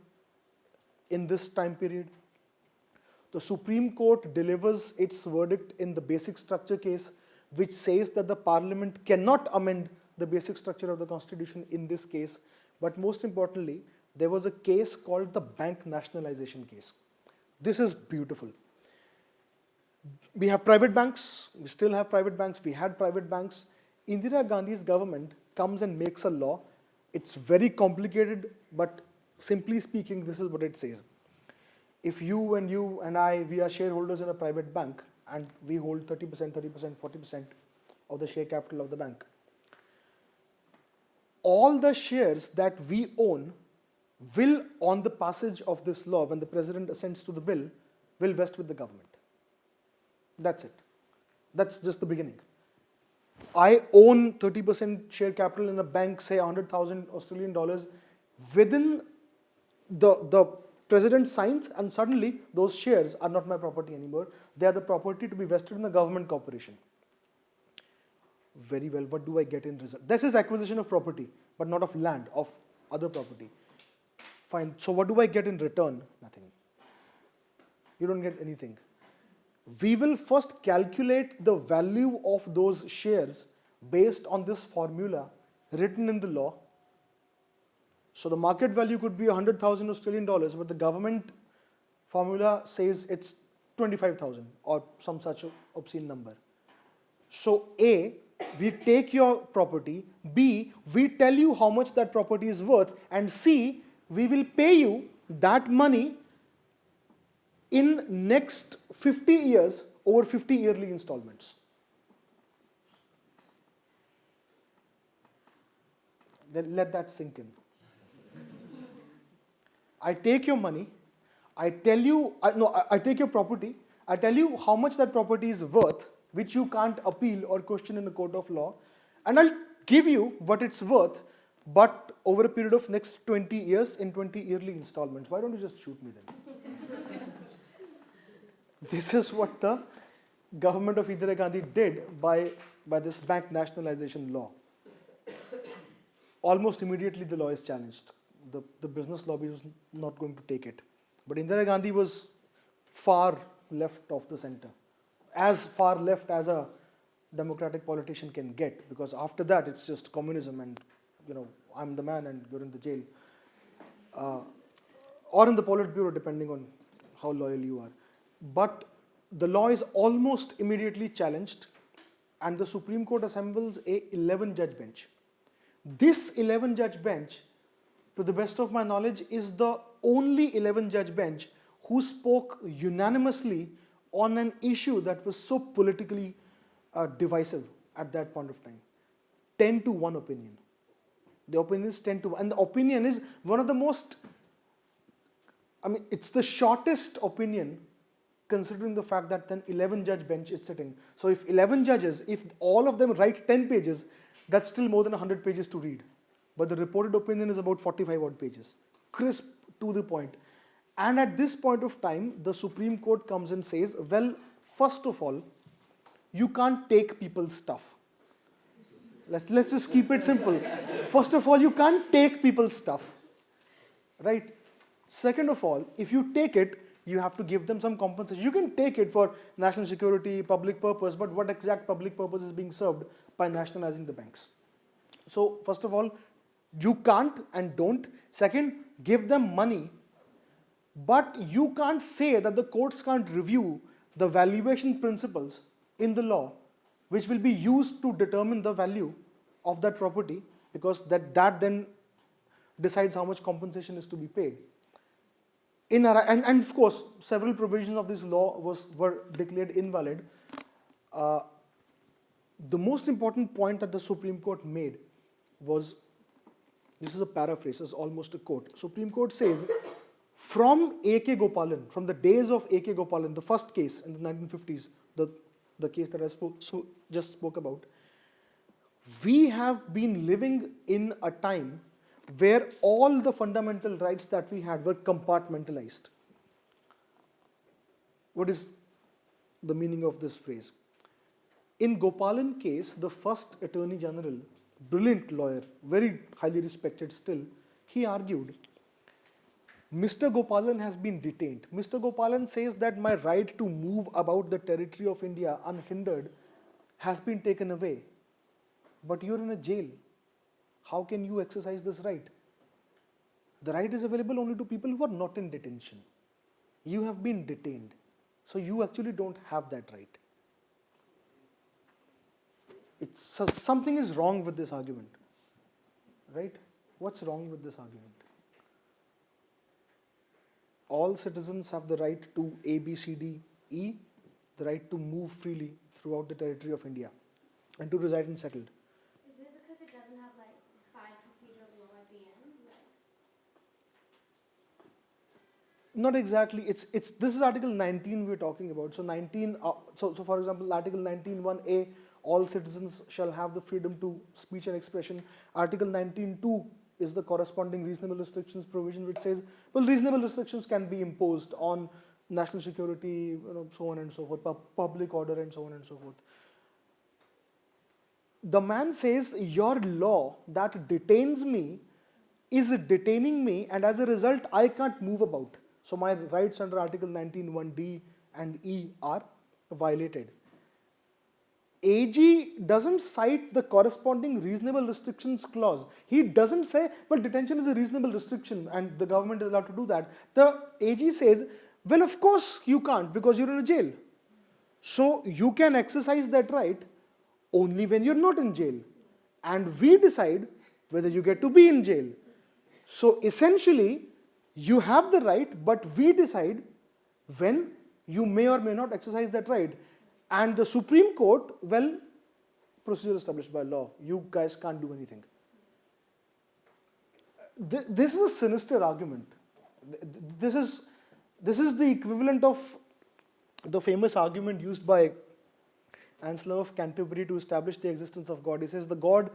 [SPEAKER 1] in this time period. The Supreme Court delivers its verdict in the basic structure case, which says that the Parliament cannot amend the basic structure of the Constitution in this case. But most importantly, there was a case called the Bank Nationalization case. This is beautiful. We have private banks, we still have private banks, we had private banks. Indira Gandhi's government comes and makes a law. It's very complicated, but simply speaking, this is what it says. If you and I, we are shareholders in a private bank and we hold 30%, 40% of the share capital of the bank, all the shares that we own will, on the passage of this law, when the President assents to the bill, will vest with the government. That's it. That's just the beginning. I own 30% share capital in a bank, say 100,000 Australian dollars. Within the President signs, and suddenly those shares are not my property anymore. They are the property to be vested in a government corporation. Very well, what do I get in result? This is acquisition of property, but not of land, of other property. Fine, so what do I get in return? Nothing. You don't get anything. We will first calculate the value of those shares based on this formula written in the law. So the market value could be 100,000 Australian dollars, but the government formula says it's 25,000 or some such obscene number. So A, we take your property, B, we tell you how much that property is worth, and C, we will pay you that money in next 50 years over 50 yearly installments. Then let that sink in. I take your money, I tell you, I take your property, I tell you how much that property is worth, which you can't appeal or question in a court of law, and I'll give you what it's worth, but over a period of next 20 years in 20 yearly installments. Why don't you just shoot me then? This is what the government of Indira Gandhi did by this bank nationalization law. Almost immediately the law is challenged. The business lobby was not going to take it. But Indira Gandhi was far left of the center. As far left as a democratic politician can get, because after that it's just communism and, I'm the man and you're in the jail. Or in the Politburo, depending on how loyal you are. But the law is almost immediately challenged, and the Supreme Court assembles a 11-judge bench. This 11-judge bench, to the best of my knowledge, is the only 11-judge bench who spoke unanimously on an issue that was so politically divisive at that point of time. 10-1 opinion. The opinion is 10-1, and the opinion is one of the most, it's the shortest opinion considering the fact that then 11-judge bench is sitting. So if 11 judges, if all of them write 10 pages, that's still more than 100 pages to read. But the reported opinion is about 45 odd pages. Crisp, to the point. And at this point of time, the Supreme Court comes and says, well, first of all, you can't take people's stuff. Let's just keep it simple. First of all, you can't take people's stuff, right? Second of all, if you take it, you have to give them some compensation. You can take it for national security, public purpose, but what exact public purpose is being served by nationalizing the banks? So, first of all, you can't and don't. Second, give them money, but you can't say that the courts can't review the valuation principles in the law which will be used to determine the value of that property, because that then decides how much compensation is to be paid. And of course, several provisions of this law were declared invalid. The most important point that the Supreme Court made was, this is a paraphrase, this is almost a quote. Supreme Court says, from A.K. Gopalan, from the days of A.K. Gopalan, the first case in the 1950s, the case that I just spoke about, we have been living in a time where all the fundamental rights that we had were compartmentalized. What is the meaning of this phrase? In Gopalan case, the first Attorney General, brilliant lawyer, very highly respected still, he argued, Mr. Gopalan has been detained. Mr. Gopalan says that my right to move about the territory of India unhindered has been taken away. But you're in a jail. How can you exercise this right? The right is available only to people who are not in detention. You have been detained. So you actually don't have that right. Something is wrong with this argument. Right? What's wrong with this argument? All citizens have the right to A, B, C, D, E, the right to move freely throughout the territory of India and to reside and settled.
[SPEAKER 5] Is it because it doesn't have like 5 procedural law at the end?
[SPEAKER 1] Not exactly. This is Article 19 we're talking about. So 19. So for example, Article 19(1)(a, all citizens shall have the freedom to speech and expression. Article 19(2) is the corresponding reasonable restrictions provision, which says, well, reasonable restrictions can be imposed on national security, so on and so forth, public order and so on and so forth. The man says, your law that detains me is detaining me, and as a result, I can't move about. So my rights under Article 19(1)(d) and E are violated. AG doesn't cite the corresponding reasonable restrictions clause. He doesn't say, well, detention is a reasonable restriction and the government is allowed to do that. The AG says, well, of course you can't because you're in a jail. So you can exercise that right only when you're not in jail. And we decide whether you get to be in jail. So essentially, you have the right, but we decide when you may or may not exercise that right. And the Supreme Court, well, procedure established by law. You guys can't do anything. This is a sinister argument. This is the equivalent of the famous argument used by Anselm of Canterbury to establish the existence of God. He says God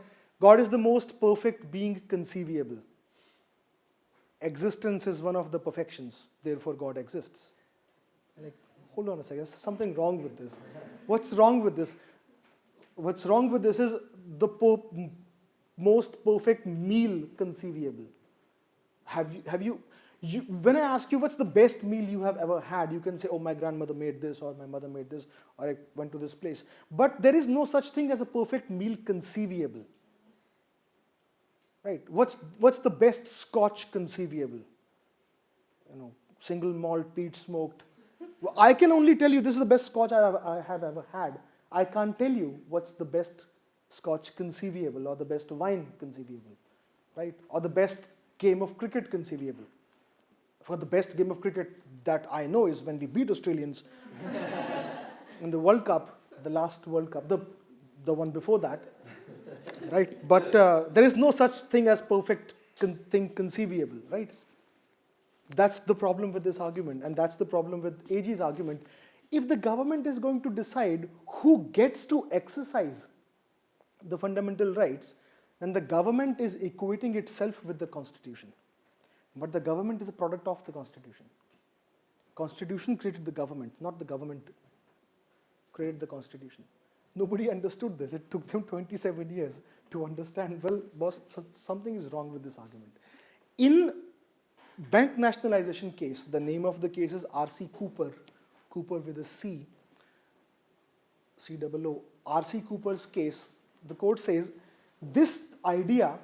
[SPEAKER 1] is the most perfect being conceivable. Existence is one of the perfections, therefore God exists. Like, hold on a second, there's something wrong with this. What's wrong with this? What's wrong with this is the most perfect meal conceivable. When I ask you what's the best meal you have ever had, you can say, oh, my grandmother made this, or my mother made this, or I went to this place. But there is no such thing as a perfect meal conceivable. Right? What's the best scotch conceivable? Single malt, peat smoked. I can only tell you this is the best scotch I have ever had. I can't tell you what's the best scotch conceivable or the best wine conceivable, right? Or the best game of cricket conceivable. For the best game of cricket that I know is when we beat Australians in the World Cup, the last World Cup, the one before that, right? But there is no such thing as perfect thing conceivable, right? That's the problem with this argument, and that's the problem with AG's argument. If the government is going to decide who gets to exercise the fundamental rights, then the government is equating itself with the Constitution. But the government is a product of the Constitution. Constitution created the government, not the government created the Constitution. Nobody understood this. It took them 27 years to understand, well, boss, something is wrong with this argument. In bank nationalization case, the name of the case is R.C. Cooper, Cooper with a C, C-O-O. R.C. Cooper's case, the court says, this idea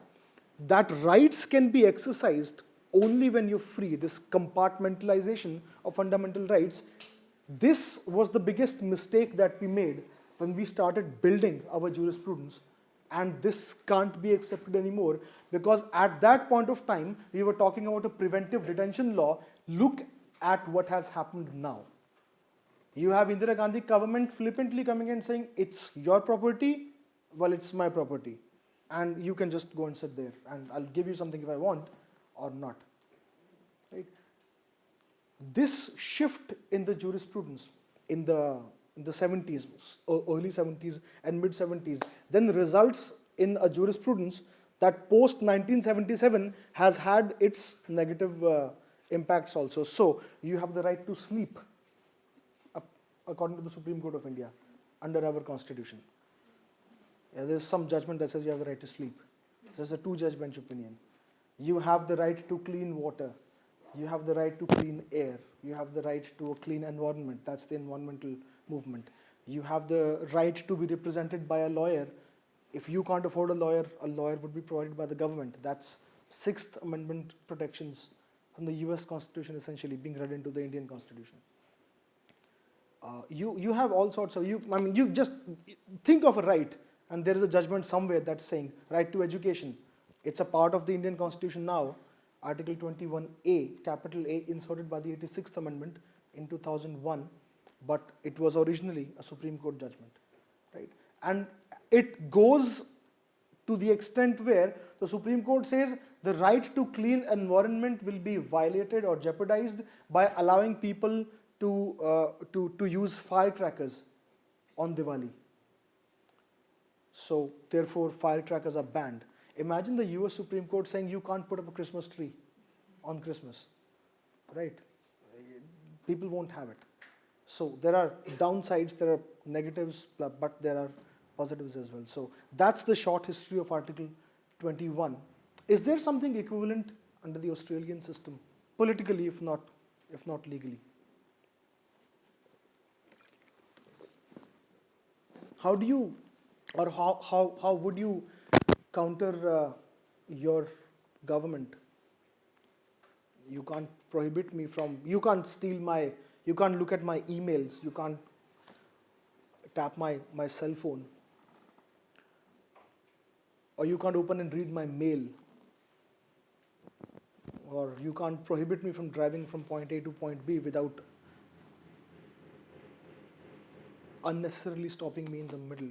[SPEAKER 1] that rights can be exercised only when you're free, this compartmentalization of fundamental rights, this was the biggest mistake that we made when we started building our jurisprudence, and this can't be accepted anymore, because at that point of time, we were talking about a preventive detention law. Look at what has happened now. You have Indira Gandhi government flippantly coming and saying, it's your property, well, it's my property. And you can just go and sit there, and I'll give you something if I want or not. Right? This shift in the jurisprudence in the 70s, early 70s and mid 70s, then results in a jurisprudence that post 1977 has had its negative impacts also. So you have the right to sleep, according to the Supreme Court of India, under our constitution. Yeah, there's some judgment that says you have the right to sleep. There's a 2-judge bench opinion. You have the right to clean water. You have the right to clean air. You have the right to a clean environment. That's the environmental movement. You have the right to be represented by a lawyer. If you can't afford a lawyer would be provided by the government. That's 6th Amendment protections from the US Constitution essentially being read into the Indian Constitution. You have all sorts of, you just think of a right, and there is a judgment somewhere that's saying right to education. It's a part of the Indian Constitution now, Article 21A, capital A, inserted by the 86th Amendment in 2001, but it was originally a Supreme Court judgment, right? And it goes to the extent where the Supreme Court says the right to clean environment will be violated or jeopardized by allowing people to use firecrackers on Diwali. So therefore firecrackers are banned. Imagine the US Supreme Court saying you can't put up a Christmas tree on Christmas, right? People won't have it. So there are downsides, there are negatives, but there are positives as well. So that's the short history of Article 21. Is there something equivalent under the Australian system, politically if not legally? How do you, or how would you counter your government? You can't prohibit me from, you can't steal my, you can't look at my emails, you can't tap my cell phone, or you can't open and read my mail, or you can't prohibit me from driving from point A to point B without unnecessarily stopping me in the middle.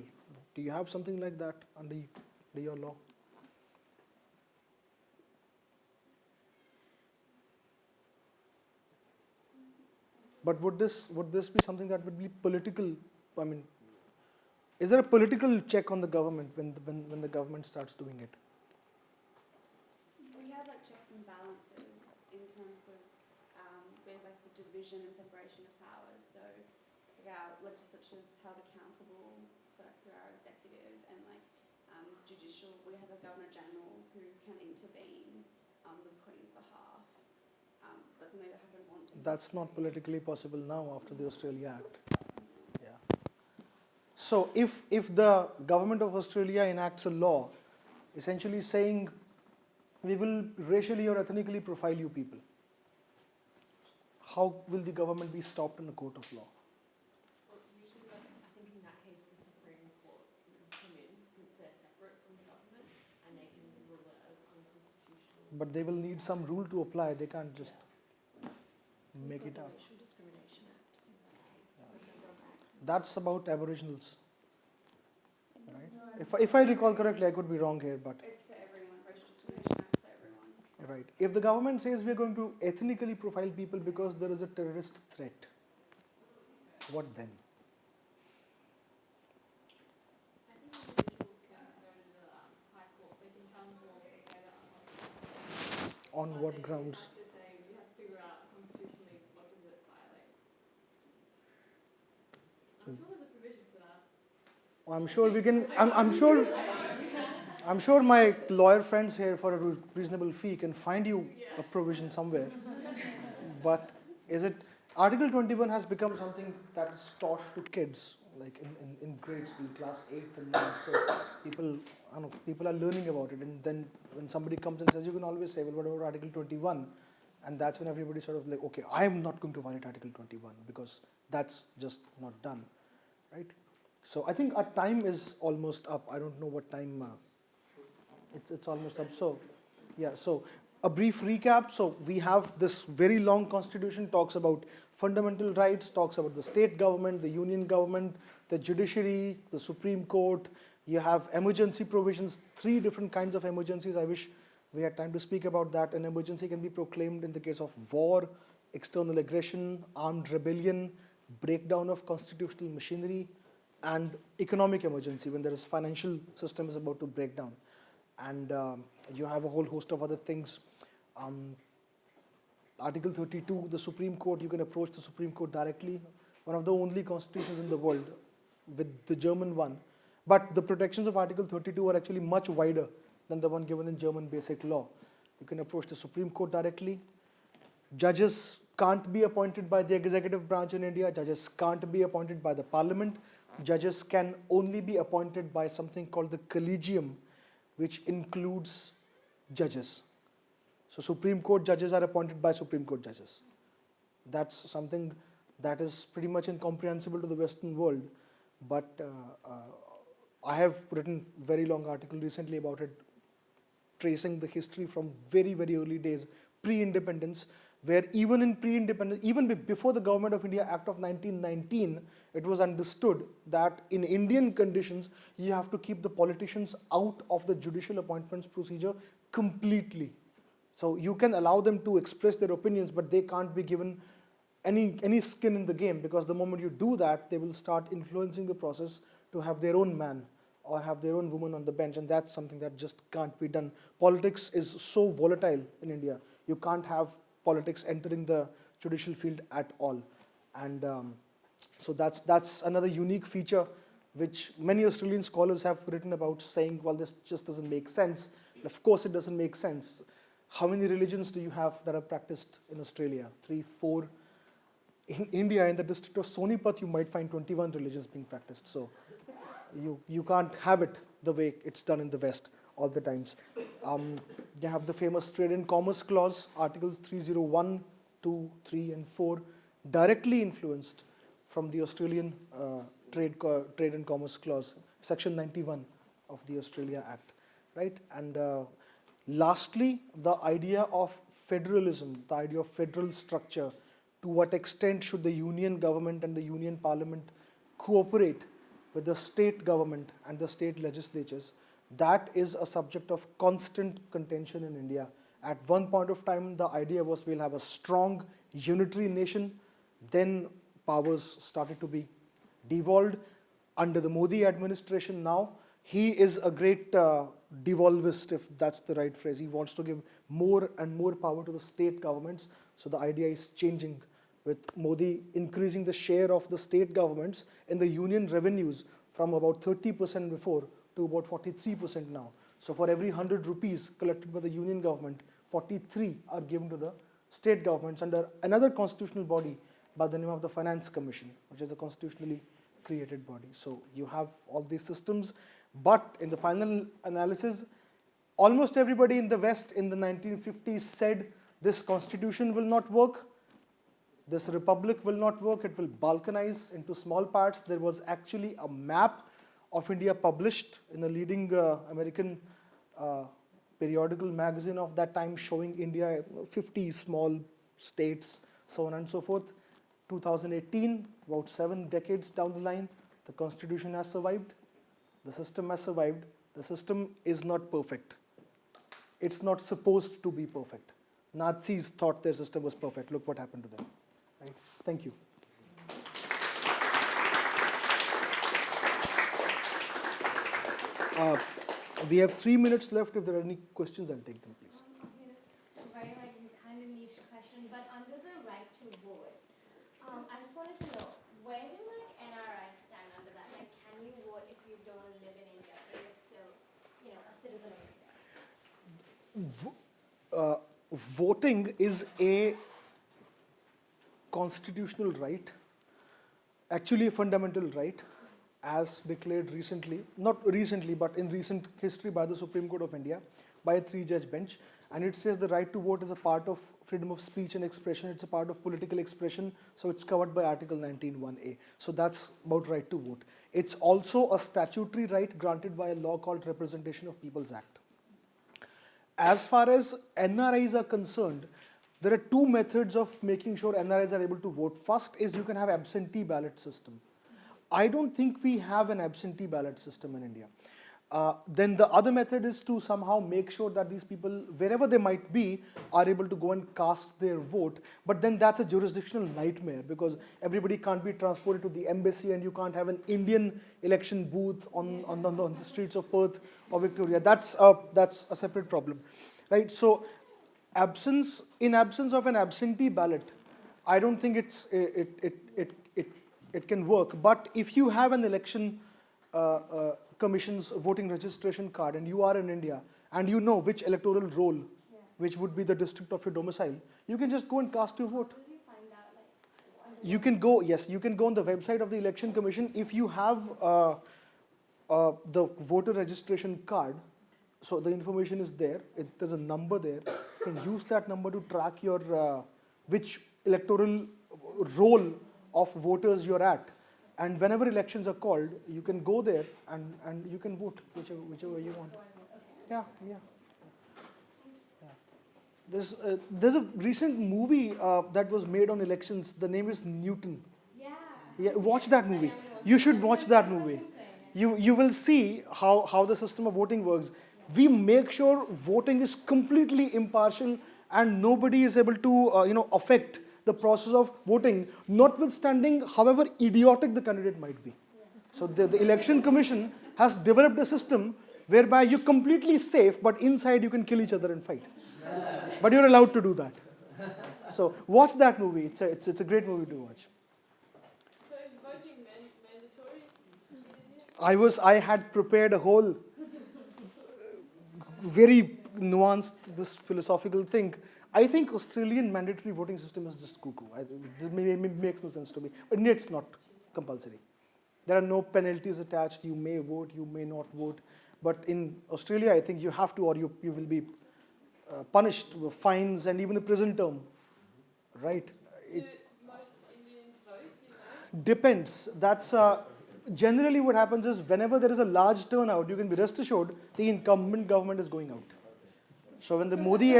[SPEAKER 1] Do you have something like that under your law? But would this be something that would be political? I mean, is there a political check on the government when the government starts doing it?
[SPEAKER 2] We have like checks and balances in terms of there's like the division and separation of powers. So like our legislature is held accountable through our executive, and like judicial, we have a Governor General who can intervene on the Queen's behalf. That's something that happened once.
[SPEAKER 1] That's not politically possible now after the Australia Act. Yeah. So if the government of Australia enacts a law essentially saying we will racially or ethnically profile you people, how will the government be stopped in a court of law?
[SPEAKER 6] Well, usually, I think in that case, the Supreme Court can come in since they're separate from the government, and they can rule it as unconstitutional.
[SPEAKER 1] But they will need some rule to apply. They can't just make it
[SPEAKER 4] We've got
[SPEAKER 1] up.
[SPEAKER 4] the Racial Discrimination Act in that case, with a number of acts.
[SPEAKER 1] That's about Aboriginals, right? If I recall correctly, I could be wrong here, but
[SPEAKER 2] It's for everyone. Racial discrimination acts for everyone.
[SPEAKER 1] right. If the government says we're going to ethnically profile people because there is a terrorist threat, what then?
[SPEAKER 6] I think individuals can go to the High Court. They can challenge laws and say that unconstitutional.
[SPEAKER 1] On what grounds?
[SPEAKER 6] They have to say we have to figure out constitutionally what does it violate. sure there's a provision for that.
[SPEAKER 1] I'm sure we can. I'm sure my lawyer friends here, for a reasonable fee, can find you a provision somewhere. But is it Article 21 has become something that is taught to kids, like in grades, in class 8th and 9th. So people are learning about it, and then when somebody comes and says, you can always say, well, what about Article 21? And that's when everybody's sort of like, okay, I'm not going to violate Article 21 because that's just not done, right? So I think our time is almost up. I don't know what time. It's almost up. So, yeah. So a brief recap. So we have this very long constitution, talks about fundamental rights, talks about the state government, the union government, the judiciary, the Supreme Court. You have emergency provisions, 3 different kinds of emergencies. I wish we had time to speak about that. An emergency can be proclaimed in the case of war, external aggression, armed rebellion, breakdown of constitutional machinery, and economic emergency when there is financial system is about to break down. And you have a whole host of other things. Article 32, the Supreme Court, you can approach the Supreme Court directly. One of the only constitutions in the world with the German one. But the protections of Article 32 are actually much wider than the one given in German basic law. You can approach the Supreme Court directly. Judges can't be appointed by the executive branch in India. Judges can't be appointed by the parliament. Judges can only be appointed by something called the collegium, which includes judges. So Supreme Court judges are appointed by Supreme Court judges. That's something that is pretty much incomprehensible to the Western world. But I have written a very long article recently about it, tracing the history from very, very early days, pre-independence, where even in pre-independence, even before the Government of India Act of 1919, it was understood that in Indian conditions, you have to keep the politicians out of the judicial appointments procedure completely. So you can allow them to express their opinions, but they can't be given any skin in the game, because the moment you do that, they will start influencing the process to have their own man or have their own woman on the bench, and that's something that just can't be done. Politics is so volatile in India. You can't have politics entering the judicial field at all. And so that's another unique feature which many Australian scholars have written about, saying, well, this just doesn't make sense. Of course it doesn't make sense. How many religions do you have that are practiced in Australia? 3, 4. In India, in the district of Sonipat, you might find 21 religions being practiced. So you can't have it the way it's done in the West all the times. You have the famous Trade and Commerce Clause, Articles 301, 2, 3, and 4, directly influenced from the Australian Trade and Commerce Clause, Section 91 of the Australia Act, right? And lastly, the idea of federalism, the idea of federal structure. To what extent should the union government and the union parliament cooperate with the state government and the state legislatures? That is a subject of constant contention in India. At one point of time, the idea was we'll have a strong unitary nation. Then powers started to be devolved. Under the Modi administration now, he is a great devolvist, if that's the right phrase. He wants to give more and more power to the state governments. So the idea is changing, with Modi increasing the share of the state governments in the union revenues from about 30% before to about 43% now. So for every 100 rupees collected by the union government, 43 are given to the state governments under another constitutional body by the name of the Finance Commission, which is a constitutionally created body. So you have all these systems, but in the final analysis, almost everybody in the West in the 1950s said this constitution will not work. This republic will not work, it will balkanize into small parts. There was actually a map of India published in a leading American periodical magazine of that time, showing India 50 small states, so on and so forth. 2018, about 7 decades down the line, the constitution has survived, the system has survived. The system is not perfect. It's not supposed to be perfect. Nazis thought their system was perfect. Look what happened to them. Right? Thank you. We have 3 minutes left. If there are any questions, I'll take them, please.
[SPEAKER 5] A very kind of niche question, but under the right to vote, I just wanted to know, where do NRI
[SPEAKER 1] Voting is a constitutional right, actually a fundamental right, as declared recently, not recently, but in recent history by the Supreme Court of India, by a 3-judge bench. And it says the right to vote is a part of freedom of speech and expression. It's a part of political expression, so it's covered by Article 19(1)(a). So that's about right to vote. It's also a statutory right granted by a law called Representation of People's Act. As far as NRIs are concerned, there are two methods of making sure NRIs are able to vote. First is you can have absentee ballot system. I don't think we have an absentee ballot system in India. Then the other method is to somehow make sure that these people, wherever they might be, are able to go and cast their vote. But then that's a jurisdictional nightmare because everybody can't be transported to the embassy and you can't have an Indian election booth on the streets of Perth or Victoria. That's a separate problem, right? So in absence of an absentee ballot, I don't think it can work. But if you have an election Commission's voting registration card and you are in India and you know which electoral roll, which would be the district of your domicile, you can just go and cast your vote.
[SPEAKER 5] Will you find out, like,
[SPEAKER 1] You can go, yes, you can go on the website of the Election Commission. If you have the voter registration card, so the information is there, there's a number there, you can use that number to track your which electoral roll of voters you're at. And whenever elections are called, you can go there and you can vote whichever you want. Yeah. There's a recent movie that was made on elections. The name is Newton. Yeah, watch that movie. You should watch that movie. You will see how the system of voting works. We make sure voting is completely impartial and nobody is able to affect the process of voting, notwithstanding however idiotic the candidate might be. So the Election Commission has developed a system whereby you're completely safe, but inside you can kill each other and fight. But you're allowed to do that. So watch that movie. It's a great movie to watch.
[SPEAKER 6] So is voting mandatory?
[SPEAKER 1] I had prepared a whole very nuanced this philosophical thing. I think Australian mandatory voting system is just cuckoo. It makes no sense to me. But it's not compulsory. There are no penalties attached. You may vote, you may not vote. But in Australia, I think you have to, or you will be punished with fines and even a prison term. Right?
[SPEAKER 6] Do most Indians vote? Do you know?
[SPEAKER 1] Depends. That's generally what happens is whenever there is a large turnout, you can be rest assured the incumbent government is going out. So when the Modi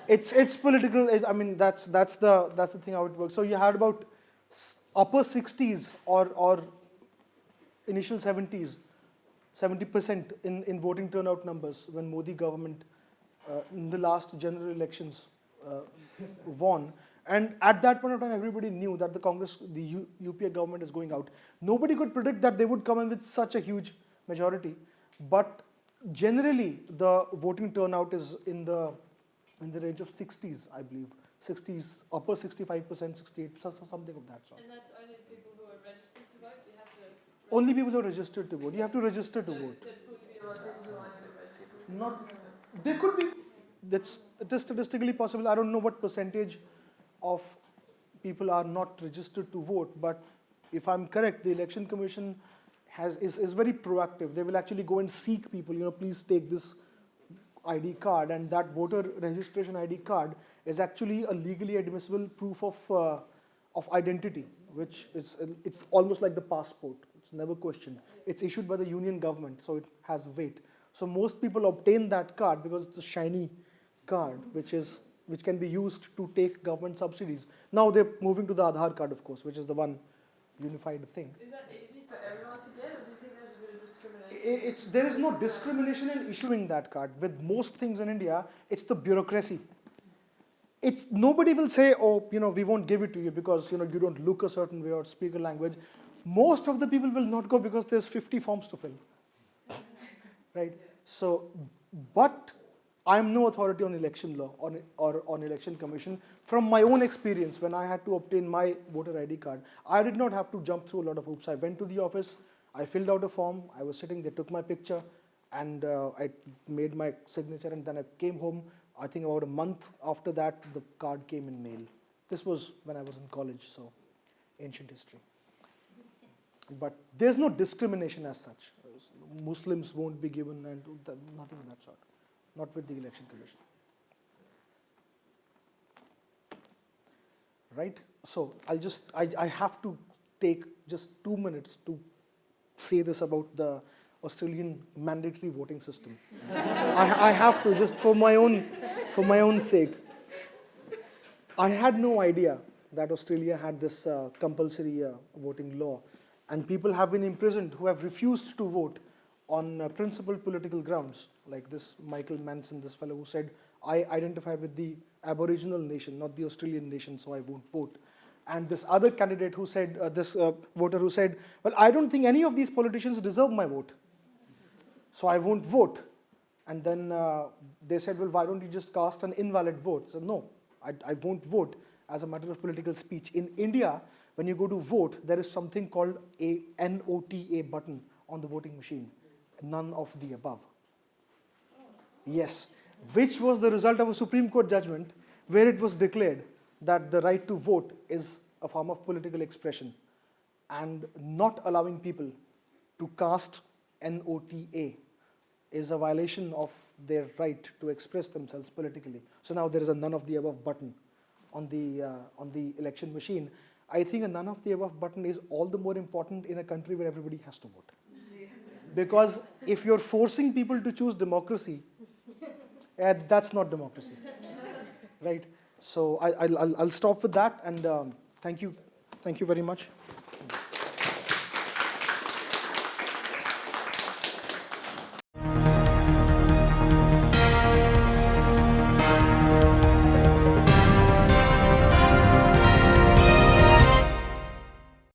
[SPEAKER 1] it's political. I mean that's the thing how it works. So you had about upper 60s or initial 70s, 70% in voting turnout numbers when Modi government in the last general elections won. And at that point of time, everybody knew that the UPA government is going out. Nobody could predict that they would come in with such a huge majority. But generally, the voting turnout is in the range of 60s, I believe. 60s, upper 65%, 68, something of that sort.
[SPEAKER 6] And that's only people who are registered to vote? Do you have to...
[SPEAKER 1] Only people who are registered to vote. You have to register to
[SPEAKER 6] So
[SPEAKER 1] vote.
[SPEAKER 6] there could be a lot of people who
[SPEAKER 1] Not, there could be. It is statistically possible. I don't know what percentage of people are not registered to vote, but if I'm correct, the Election Commission is very proactive. They will actually go and seek people, please take this ID card, and that voter registration ID card is actually a legally admissible proof of identity, which it's almost like the passport. It's never questioned. It's issued by the union government, so it has weight. So most people obtain that card because it's a shiny card, which can be used to take government subsidies. Now they're moving to the Aadhaar card, of course, which is the one unified thing.
[SPEAKER 6] Is that easy for everyone to get, or do you think there's a bit of discrimination?
[SPEAKER 1] There is no discrimination in issuing that card. With most things in India, it's the bureaucracy. Nobody will say, we won't give it to you because you don't look a certain way or speak a language. Most of the people will not go because there's 50 forms to fill. Right? So, but I'm no authority on election law or on election commission. From my own experience, when I had to obtain my voter ID card, I did not have to jump through a lot of hoops. I went to the office, I filled out a form, I was sitting, they took my picture, and I made my signature, and then I came home. I think about a month after that, the card came in mail. This was when I was in college, so ancient history. But there's no discrimination as such. Muslims won't be given, and nothing of that sort. Not with the Election Commission. Right? So I have to take just 2 minutes to say this about the Australian mandatory voting system. I have to, just for my own sake. I had no idea that Australia had this compulsory voting law, and people have been imprisoned who have refused to vote on principal political grounds, like this Michael Manson, this fellow who said, I identify with the Aboriginal nation, not the Australian nation, so I won't vote. And this other candidate who said, voter who said, well, I don't think any of these politicians deserve my vote, so I won't vote. And then they said, well, why don't you just cast an invalid vote? So no, I won't vote as a matter of political speech. In India, when you go to vote, there is something called a NOTA button on the voting machine. None of the above. Yes, which was the result of a Supreme Court judgment where it was declared that the right to vote is a form of political expression, and not allowing people to cast NOTA is a violation of their right to express themselves politically. So now there is a none of the above button on the election machine. I think a none of the above button is all the more important in a country where everybody has to vote. Because if you're forcing people to choose democracy, that's not democracy, right? So I'll stop with that, and thank you very much.